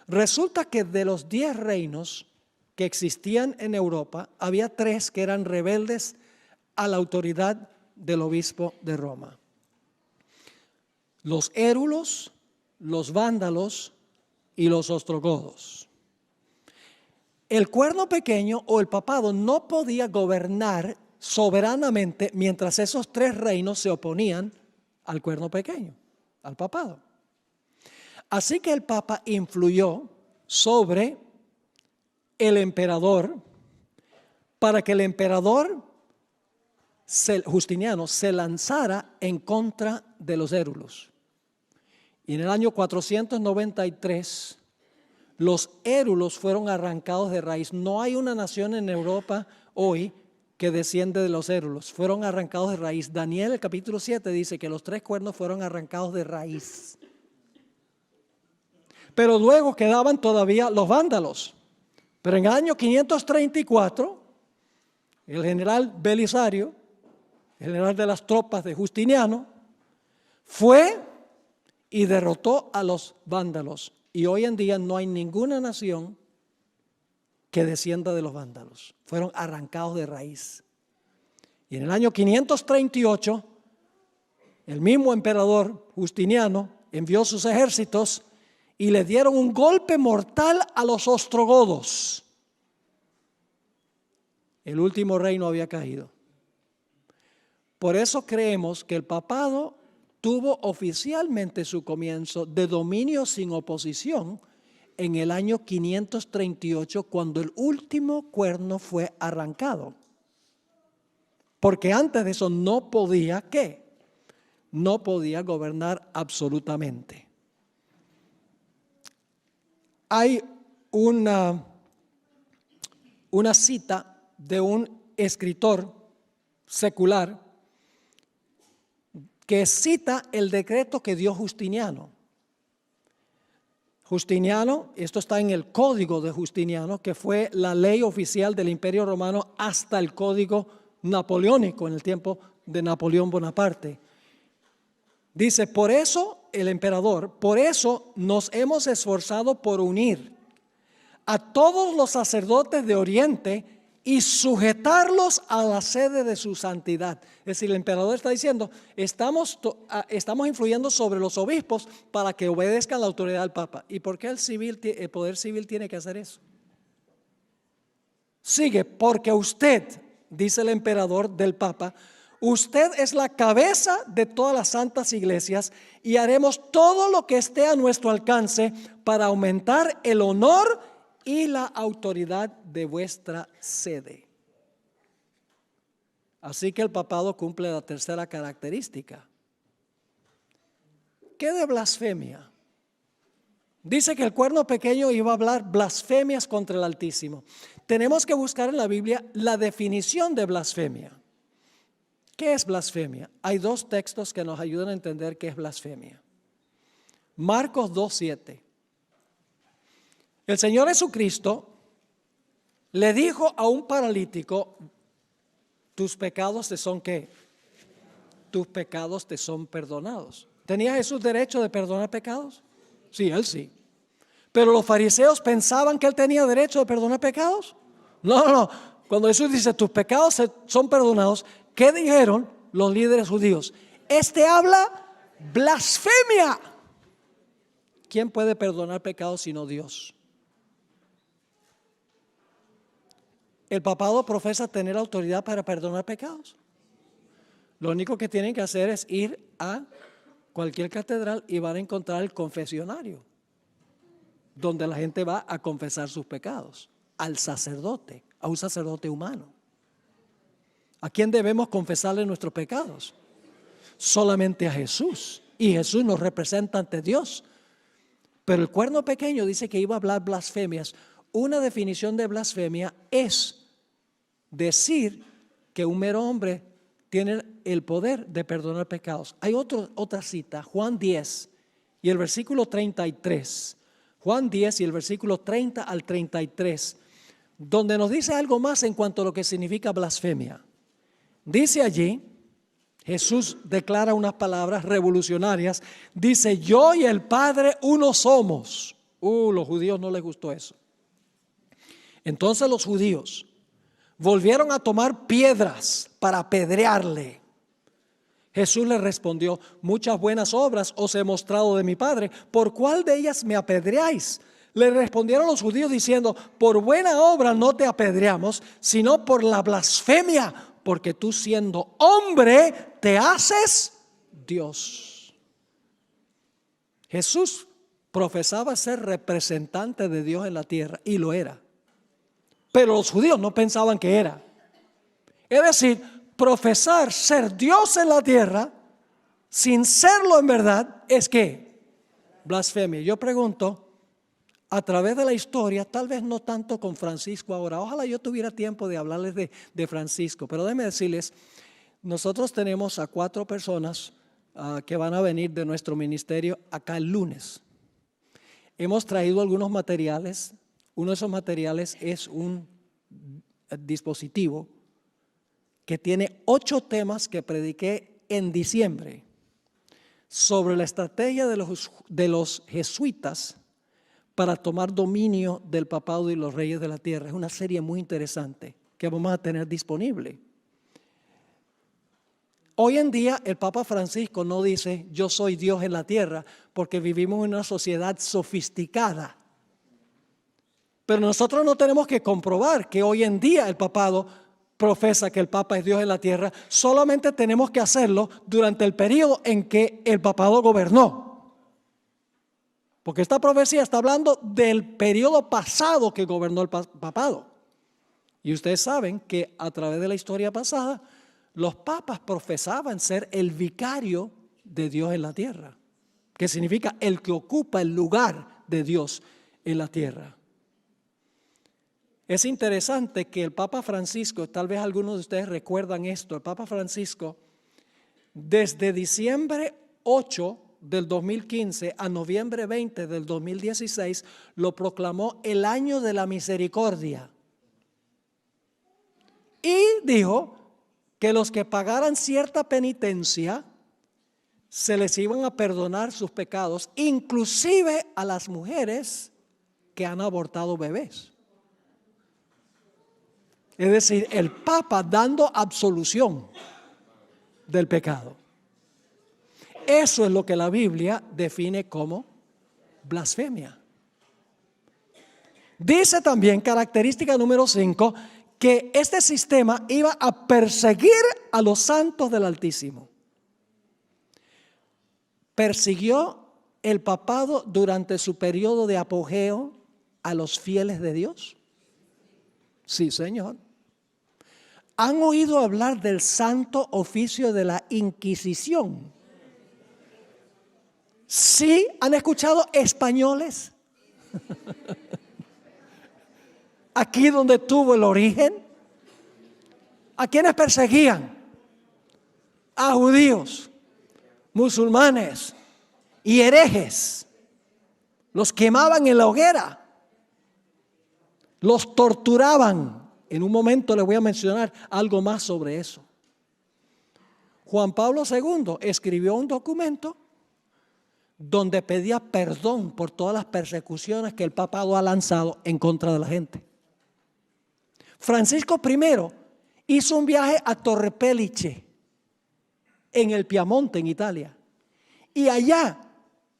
Resulta que de los 10 reinos que existían en Europa, había 3 que eran rebeldes a la autoridad del obispo de Roma. Los érulos, los vándalos y los ostrogodos. El cuerno pequeño o el papado no podía gobernar soberanamente mientras esos 3 reinos se oponían al cuerno pequeño, al papado. Así que el papa influyó sobre el emperador para que el emperador Justiniano se lanzara en contra de los érulos. Y en el año 493 los érulos fueron arrancados de raíz. No hay una nación en Europa hoy que desciende de los érulos. Fueron arrancados de raíz. Daniel, el capítulo 7, dice que los 3 cuernos fueron arrancados de raíz. Pero luego quedaban todavía los vándalos. Pero en el año 534, el general Belisario, general de las tropas de Justiniano, fue y derrotó a los vándalos. Y hoy en día no hay ninguna nación que descienda de los vándalos. Fueron arrancados de raíz. Y en el año 538, el mismo emperador Justiniano envió sus ejércitos y le dieron un golpe mortal a los ostrogodos. El último reino había caído. Por eso creemos que el papado tuvo oficialmente su comienzo de dominio sin oposición en el año 538, cuando el último cuerno fue arrancado. Porque antes de eso no podía, ¿qué? No podía gobernar absolutamente. Hay una cita de un escritor secular que cita el decreto que dio Justiniano. Justiniano, esto está en el Código de Justiniano, que fue la ley oficial del Imperio Romano hasta el Código Napoleónico en el tiempo de Napoleón Bonaparte. Dice, por eso el emperador, por eso nos hemos esforzado por unir a todos los sacerdotes de Oriente y sujetarlos a la sede de su santidad. Es decir, el emperador está diciendo, estamos influyendo sobre los obispos para que obedezcan la autoridad del Papa. ¿Y por qué el poder civil tiene que hacer eso? Sigue, porque usted, dice el emperador del Papa, usted es la cabeza de todas las santas iglesias y haremos todo lo que esté a nuestro alcance para aumentar el honor y la autoridad de vuestra sede. Así que el papado cumple la tercera característica. ¿Qué de blasfemia? Dice que el cuerno pequeño iba a hablar blasfemias contra el Altísimo. Tenemos que buscar en la Biblia la definición de blasfemia. ¿Qué es blasfemia? Hay dos textos que nos ayudan a entender qué es blasfemia. Marcos 2:7. El Señor Jesucristo le dijo a un paralítico, tus pecados te son ¿qué? Tus pecados te son perdonados. ¿Tenía Jesús derecho de perdonar pecados? Sí, él sí. Pero los fariseos pensaban que él tenía derecho de perdonar pecados. No. Cuando Jesús dice tus pecados son perdonados, ¿qué dijeron los líderes judíos? Este habla blasfemia. ¿Quién puede perdonar pecados sino Dios? El papado profesa tener autoridad para perdonar pecados. Lo único que tienen que hacer es ir a cualquier catedral y van a encontrar el confesionario, donde la gente va a confesar sus pecados, al sacerdote, a un sacerdote humano. ¿A quién debemos confesarle nuestros pecados? Solamente a Jesús. Y Jesús nos representa ante Dios. Pero el cuerno pequeño dice que iba a hablar blasfemias. Una definición de blasfemia es decir que un mero hombre tiene el poder de perdonar pecados. Hay otra cita, Juan 10 y el versículo 33. Juan 10 y el versículo 30 al 33, donde nos dice algo más en cuanto a lo que significa blasfemia. Dice allí, Jesús declara unas palabras revolucionarias. Dice, yo y el Padre uno somos. Los judíos no les gustó eso. Entonces los judíos volvieron a tomar piedras para apedrearle. Jesús les respondió, muchas buenas obras os he mostrado de mi Padre, ¿por cuál de ellas me apedreáis? Le respondieron los judíos diciendo, por buena obra no te apedreamos, sino por la blasfemia, porque tú siendo hombre te haces Dios. Jesús profesaba ser representante de Dios en la tierra y lo era. Pero los judíos no pensaban que era. Es decir, profesar ser Dios en la tierra sin serlo en verdad es ¿qué? Blasfemia. Yo pregunto, a través de la historia, tal vez no tanto con Francisco ahora, ojalá yo tuviera tiempo de hablarles de Francisco, pero déjenme decirles, nosotros tenemos a 4 personas que van a venir de nuestro ministerio acá el lunes. Hemos traído algunos materiales. Uno de esos materiales es un dispositivo que tiene 8 temas que prediqué en diciembre sobre la estrategia de los jesuitas para tomar dominio del papado y los reyes de la tierra. Es una serie muy interesante que vamos a tener disponible. Hoy en día el Papa Francisco no dice yo soy Dios en la tierra porque vivimos en una sociedad sofisticada. Pero nosotros no tenemos que comprobar que hoy en día el papado profesa que el Papa es Dios en la tierra. Solamente tenemos que hacerlo durante el periodo en que el papado gobernó. Porque esta profecía está hablando del periodo pasado que gobernó el papado. Y ustedes saben que a través de la historia pasada, los papas profesaban ser el vicario de Dios en la tierra, que significa el que ocupa el lugar de Dios en la tierra. Es interesante que el Papa Francisco, tal vez algunos de ustedes recuerdan esto, el Papa Francisco, desde diciembre 8 del 2015 a noviembre 20 del 2016, lo proclamó el año de la misericordia. Y dijo que los que pagaran cierta penitencia se les iban a perdonar sus pecados, inclusive a las mujeres que han abortado bebés. Es decir, el Papa dando absolución del pecado. Eso es lo que la Biblia define como blasfemia. Dice también, característica número 5, que este sistema iba a perseguir a los santos del Altísimo. ¿Persiguió el papado durante su periodo de apogeo a los fieles de Dios? Sí, Señor. ¿Han oído hablar del santo oficio de la Inquisición? Sí, ¿han escuchado españoles? Aquí donde tuvo el origen. ¿A quiénes perseguían? A judíos, musulmanes y herejes. Los quemaban en la hoguera. Los torturaban. En un momento les voy a mencionar algo más sobre eso. Juan Pablo II escribió un documento donde pedía perdón por todas las persecuciones que el papado ha lanzado en contra de la gente. Francisco I hizo un viaje a Torre Pellice, en el Piamonte, en Italia, y allá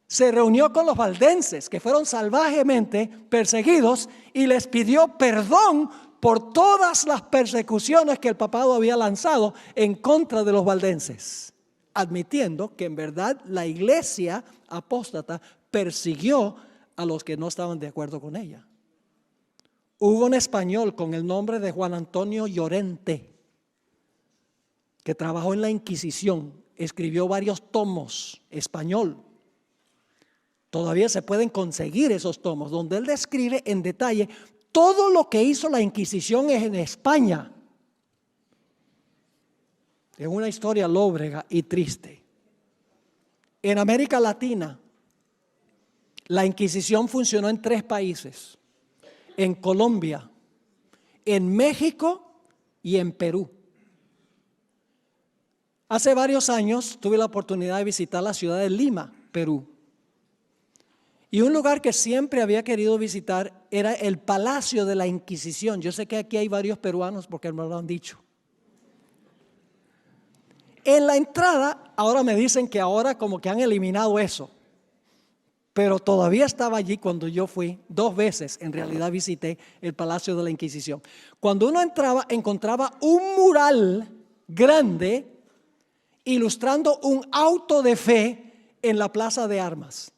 se reunió con los valdenses que fueron salvajemente perseguidos y les pidió perdón por todas las persecuciones que el papado había lanzado en contra de los valdenses, admitiendo que en verdad la iglesia apóstata persiguió a los que no estaban de acuerdo con ella. Hubo un español con el nombre de Juan Antonio Llorente, que trabajó en la Inquisición, escribió varios tomos español. Todavía se pueden conseguir esos tomos, donde él describe en detalle todo lo que hizo la Inquisición en España. Es una historia lóbrega y triste. En América Latina, la Inquisición funcionó en 3 países: en Colombia, en México y en Perú. Hace varios años tuve la oportunidad de visitar la ciudad de Lima, Perú. Y un lugar que siempre había querido visitar era el Palacio de la Inquisición. Yo sé que aquí hay varios peruanos porque me lo han dicho. En la entrada, ahora me dicen que ahora como que han eliminado eso. Pero todavía estaba allí cuando yo fui, 2 veces en realidad visité el Palacio de la Inquisición. Cuando uno entraba, encontraba un mural grande ilustrando un auto de fe en la Plaza de Armas,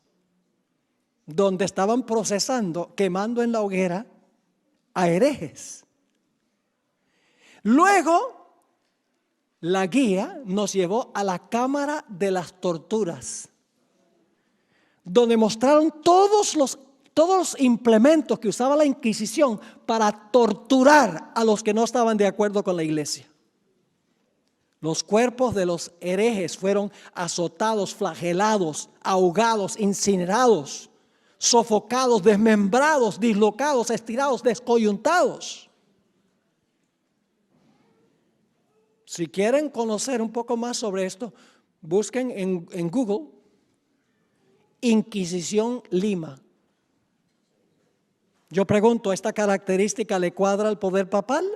donde estaban procesando, quemando en la hoguera a herejes. Luego, la guía nos llevó a la Cámara de las Torturas, donde mostraron todos los implementos que usaba la Inquisición para torturar a los que no estaban de acuerdo con la iglesia. Los cuerpos de los herejes fueron azotados, flagelados, ahogados, incinerados, sofocados, desmembrados, dislocados, estirados, descoyuntados. Si quieren conocer un poco más sobre esto, busquen en Google Inquisición Lima. Yo pregunto, ¿esta característica le cuadra al poder papal?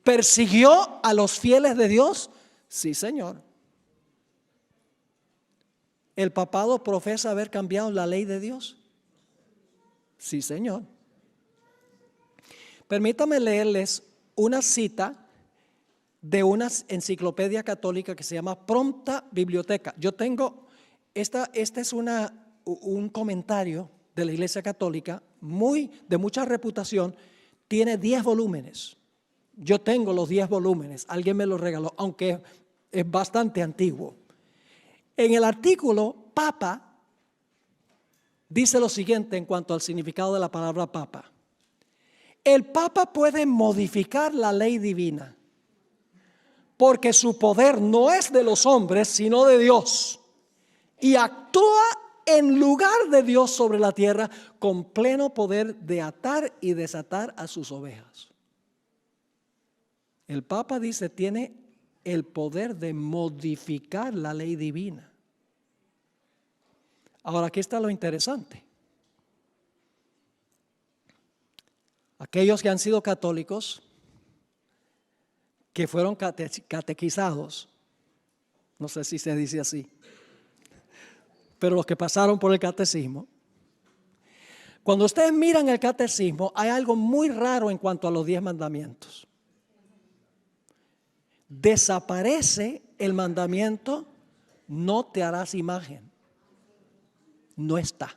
¿Persiguió a los fieles de Dios? Sí, Señor. ¿El papado profesa haber cambiado la ley de Dios? Sí, Señor. Permítame leerles una cita de una enciclopedia católica que se llama Prompta Biblioteca. Yo tengo, esta es un comentario de la Iglesia Católica de mucha reputación, tiene 10 volúmenes. Yo tengo los 10 volúmenes, alguien me los regaló, aunque es bastante antiguo. En el artículo Papa dice lo siguiente en cuanto al significado de la palabra Papa. El Papa puede modificar la ley divina, porque su poder no es de los hombres, sino de Dios. Y actúa en lugar de Dios sobre la tierra con pleno poder de atar y desatar a sus ovejas. El Papa dice, tiene el poder de modificar la ley divina. Ahora, aquí está lo interesante. Aquellos que han sido católicos, que fueron catequizados, no sé si se dice así, pero los que pasaron por el catecismo, cuando ustedes miran el catecismo, hay algo muy raro en cuanto a los 10 mandamientos. Desaparece el mandamiento, no te harás imagen. No está.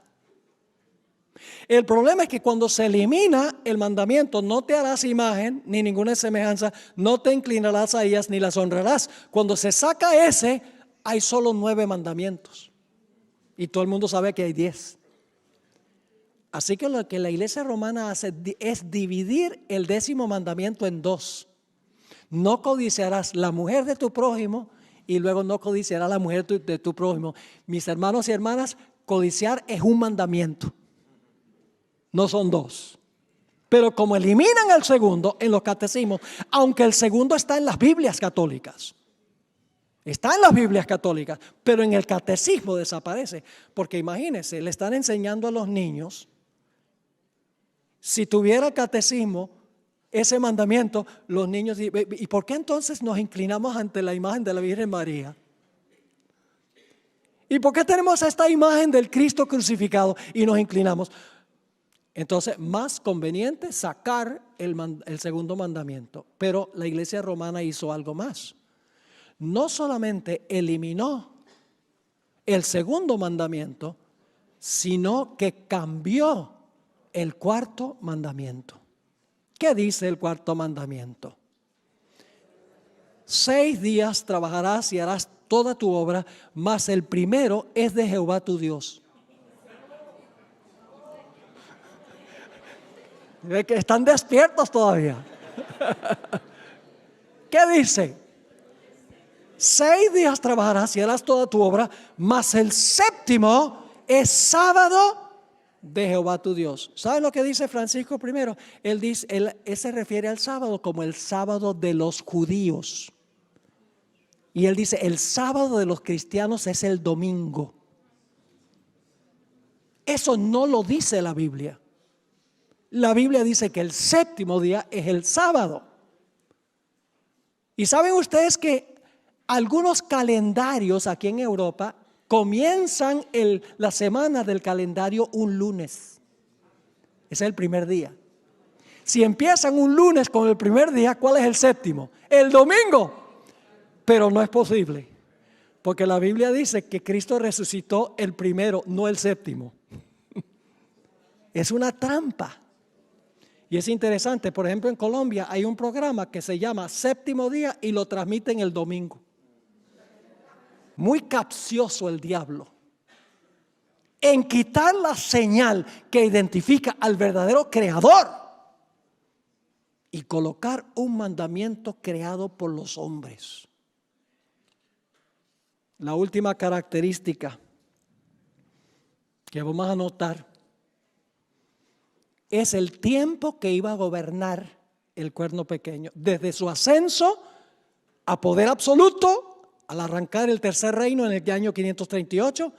El problema es que cuando se elimina el mandamiento, no te harás imagen ni ninguna semejanza, no te inclinarás a ellas ni las honrarás. Cuando se saca ese, hay solo 9 mandamientos. Y todo el mundo sabe que hay 10. Así que lo que la iglesia romana hace es dividir el 10º mandamiento en 2. No codiciarás la mujer de tu prójimo y luego no codiciarás la mujer de tu prójimo. Mis hermanos y hermanas, codiciar es un mandamiento. No son 2. Pero como eliminan el segundo en los catecismos, aunque el segundo está en las Biblias católicas, está en las Biblias católicas, pero en el catecismo desaparece. Porque imagínense, le están enseñando a los niños, si tuviera catecismo, ese mandamiento, los niños, ¿y por qué entonces nos inclinamos ante la imagen de la Virgen María? ¿Y por qué tenemos esta imagen del Cristo crucificado y nos inclinamos? Entonces, más conveniente sacar el segundo mandamiento. Pero la iglesia romana hizo algo más. No solamente eliminó el segundo mandamiento, sino que cambió el 4º mandamiento. ¿Qué dice el 4º mandamiento? 6 días trabajarás y harás toda tu obra, mas el primero es de Jehová tu Dios. ¿Ve que están despiertos todavía? ¿Qué dice? 6 días trabajarás y harás toda tu obra, mas el 7º es sábado de Jehová tu Dios. ¿Saben lo que dice Francisco I? Él dice, él se refiere al sábado como el sábado de los judíos. Y él dice, el sábado de los cristianos es el domingo. Eso no lo dice la Biblia. La Biblia dice que el 7º día es el sábado. Y saben ustedes que algunos calendarios aquí en Europa comienzan la semana del calendario un lunes. Ese es el primer día. Si empiezan un lunes con el primer día, ¿cuál es el 7º? El domingo. Pero no es posible, porque la Biblia dice que Cristo resucitó el primero, no el 7º. Es una trampa. Y es interesante, por ejemplo, en Colombia hay un programa que se llama Séptimo Día y lo transmiten el domingo. Muy capcioso el diablo en quitar la señal que identifica al verdadero creador y colocar un mandamiento creado por los hombres. La última característica que vamos a notar es el tiempo que iba a gobernar el cuerno pequeño. Desde su ascenso a poder absoluto, al arrancar el tercer reino en el año 538,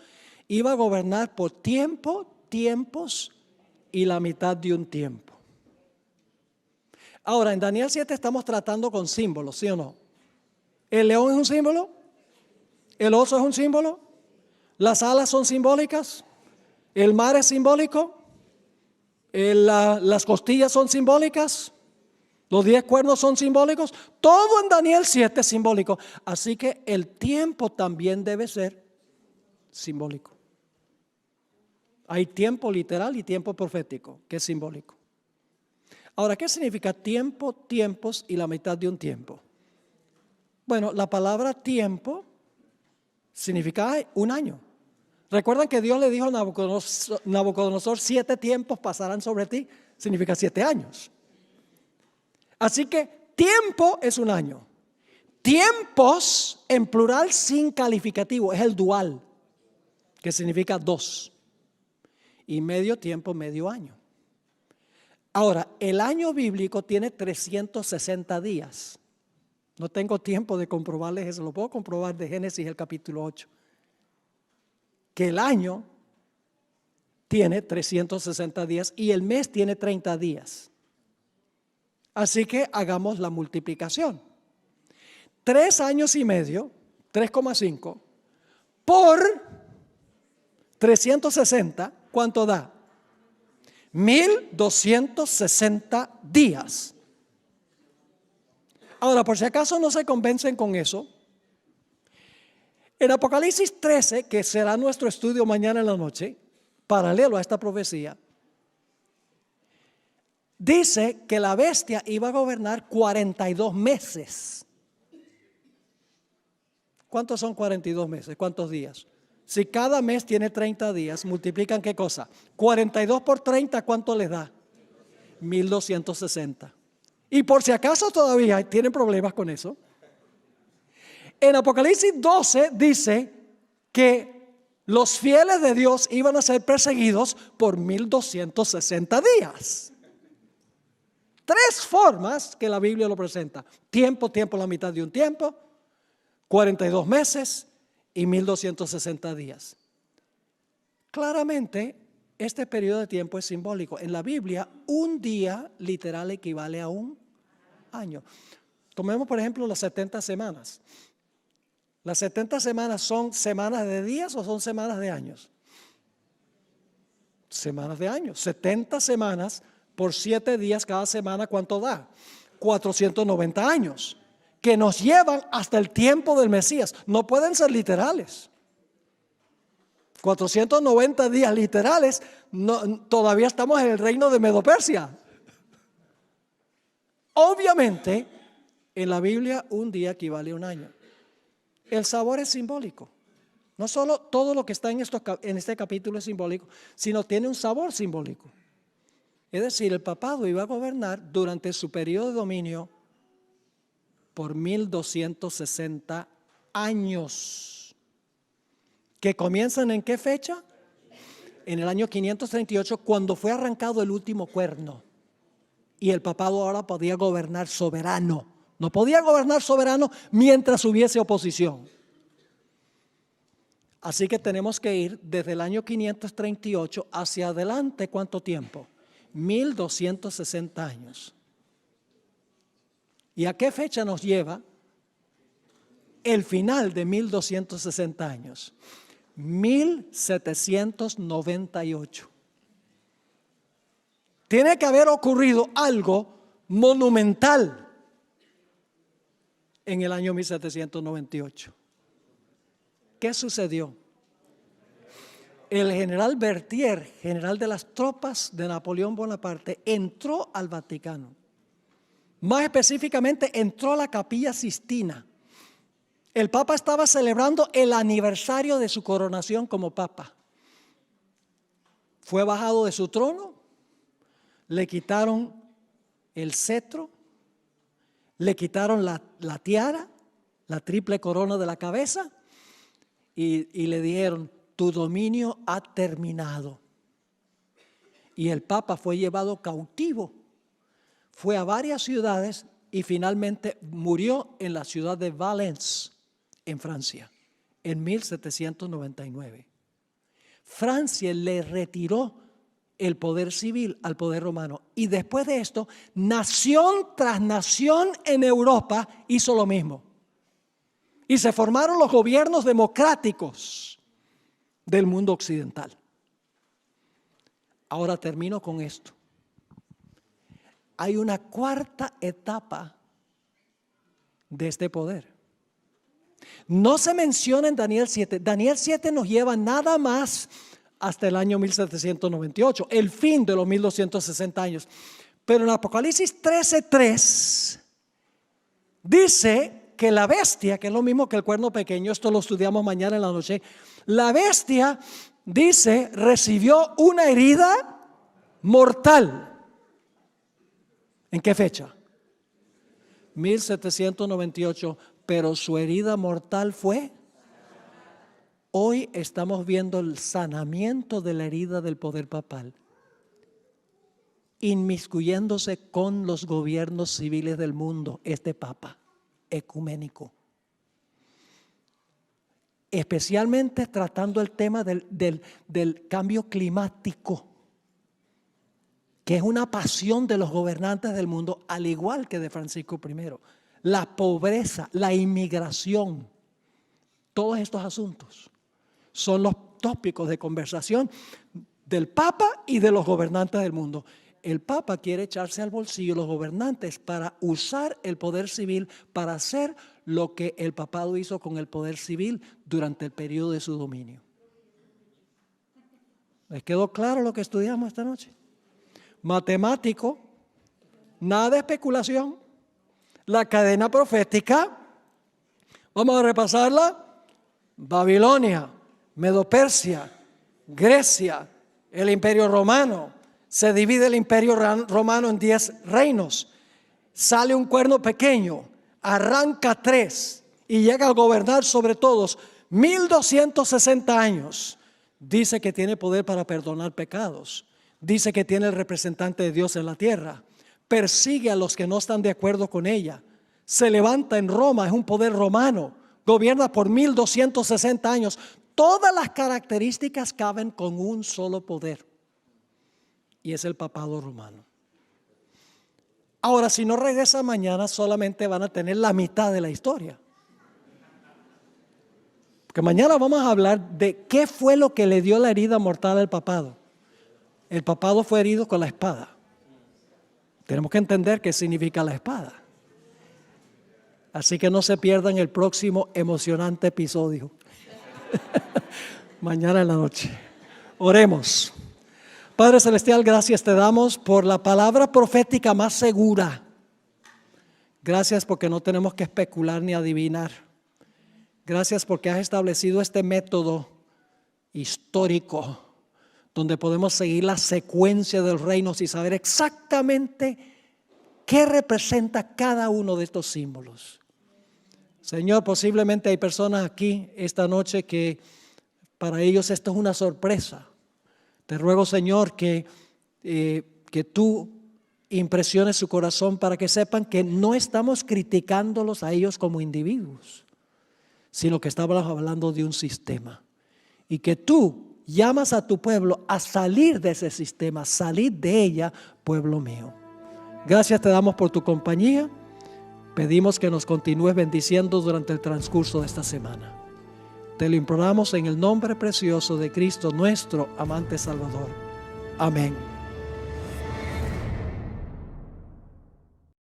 iba a gobernar por tiempos y la mitad de un tiempo. Ahora, en Daniel 7 estamos tratando con símbolos, ¿sí o no? El león es un símbolo, el oso es un símbolo, las alas son simbólicas, el mar es simbólico, las costillas son simbólicas, los 10 cuernos son simbólicos, todo en Daniel 7 es simbólico. Así que el tiempo también debe ser simbólico. Hay tiempo literal y tiempo profético, que es simbólico. Ahora, ¿qué significa tiempo, tiempos y la mitad de un tiempo? Bueno, la palabra tiempo significa un año. ¿Recuerdan que Dios le dijo a Nabucodonosor 7 tiempos pasarán sobre ti? Significa 7 años. Así que tiempo es un año. Tiempos en plural sin calificativo es el dual, que significa dos. Y medio tiempo, medio año. Ahora, el año bíblico tiene 360 días. No tengo tiempo de comprobarles eso, lo puedo comprobar de Génesis el capítulo 8. Que el año tiene 360 días y el mes tiene 30 días. Así que hagamos la multiplicación. 3 años y medio, 3,5, por 360, ¿cuánto da? 1260 días. Ahora, por si acaso no se convencen con eso, en Apocalipsis 13, que será nuestro estudio mañana en la noche, paralelo a esta profecía, dice que la bestia iba a gobernar 42 meses. ¿Cuántos son 42 meses? ¿Cuántos días? Si cada mes tiene 30 días, multiplican ¿qué cosa? 42 por 30, ¿cuánto les da? 1260. Y por si acaso todavía tienen problemas con eso, en Apocalipsis 12 dice que los fieles de Dios iban a ser perseguidos por 1260 días. 3 formas que la Biblia lo presenta: tiempo, la mitad de un tiempo, 42 meses y 1260 días. Claramente, este periodo de tiempo es simbólico. En la Biblia, un día literal equivale a un año. Tomemos, por ejemplo, las 70 semanas. ¿Las 70 semanas son semanas de días o son semanas de años? Semanas de años. 70 semanas por 7 días cada semana, ¿cuánto da? 490 años. Que nos llevan hasta el tiempo del Mesías. No pueden ser literales. 490 días literales, no, todavía estamos en el reino de Medo-Persia. Obviamente, en la Biblia un día equivale a un año. El sabor es simbólico. No solo todo lo que está en este capítulo es simbólico, sino tiene un sabor simbólico. Es decir, el papado iba a gobernar durante su periodo de dominio por 1260 años. ¿Que comienzan en qué fecha? En el año 538, cuando fue arrancado el último cuerno. Y el papado ahora podía gobernar soberano. No podía gobernar soberano mientras hubiese oposición. Así que tenemos que ir desde el año 538 hacia adelante. ¿Cuánto tiempo? 1260 años. ¿Y a qué fecha nos lleva el final de 1260 años? 1798. Tiene que haber ocurrido algo monumental en el año 1798. ¿Qué sucedió? El general Berthier, general de las tropas de Napoleón Bonaparte, entró al Vaticano. Más específicamente, entró a la Capilla Sistina. El Papa estaba celebrando el aniversario de su coronación como Papa. Fue bajado de su trono, le quitaron el cetro, le quitaron la tiara, la triple corona de la cabeza y le dijeron: tu dominio ha terminado. Y el Papa fue llevado cautivo, fue a varias ciudades y finalmente murió en la ciudad de Valence, en Francia, en 1799. Francia le retiró el poder civil al poder romano. Y después de esto, nación tras nación en Europa hizo lo mismo. Y se formaron los gobiernos democráticos del mundo occidental. Ahora termino con esto. Hay una cuarta etapa de este poder. No se menciona en Daniel 7. Daniel 7 nos lleva nada más hasta el año 1798, el fin de los 1260 años. Pero en Apocalipsis 13:3 dice que la bestia, que es lo mismo que el cuerno pequeño, esto lo estudiamos mañana en la noche, la bestia, dice, recibió una herida mortal. ¿En qué fecha? 1798, pero su herida mortal fue. Hoy estamos viendo el sanamiento de la herida del poder papal, inmiscuyéndose con los gobiernos civiles del mundo, este papa ecuménico. Especialmente tratando el tema del cambio climático, que es una pasión de los gobernantes del mundo, al igual que de Francisco I. La pobreza, la inmigración, todos estos asuntos son los tópicos de conversación del Papa y de los gobernantes del mundo. El Papa quiere echarse al bolsillo los gobernantes para usar el poder civil para hacer lo que el papado hizo con el poder civil durante el periodo de su dominio. ¿Les quedó claro lo que estudiamos esta noche? Matemático, nada de especulación, la cadena profética, vamos a repasarla: Babilonia, Medo-Persia, Grecia, el Imperio Romano. Se divide el Imperio Romano en 10 reinos. Sale un cuerno pequeño, arranca 3 y llega a gobernar sobre todos 1260 años. Dice que tiene poder para perdonar pecados. Dice que tiene el representante de Dios en la tierra. Persigue a los que no están de acuerdo con ella. Se levanta en Roma, es un poder romano. Gobierna por 1260 años. Todas las características caben con un solo poder, y es el papado romano. Ahora, si no regresa mañana, solamente van a tener la mitad de la historia. Porque mañana vamos a hablar de qué fue lo que le dio la herida mortal al papado. El papado fue herido con la espada. Tenemos que entender qué significa la espada. Así que no se pierdan el próximo emocionante episodio. Mañana en la noche. Oremos. Padre Celestial, gracias te damos por la palabra profética más segura. Gracias porque no tenemos que especular ni adivinar. Gracias porque has establecido este método histórico donde podemos seguir la secuencia de los reinos y saber exactamente qué representa cada uno de estos símbolos. Señor, posiblemente hay personas aquí esta noche que para ellos esto es una sorpresa. Te ruego, Señor, que tú impresiones su corazón para que sepan que no estamos criticándolos a ellos como individuos, sino que estamos hablando de un sistema. Y que tú llamas a tu pueblo a salir de ese sistema, salir de ella, pueblo mío. Gracias te damos por tu compañía. Pedimos que nos continúes bendiciendo durante el transcurso de esta semana. Te lo imploramos en el nombre precioso de Cristo, nuestro amante Salvador. Amén.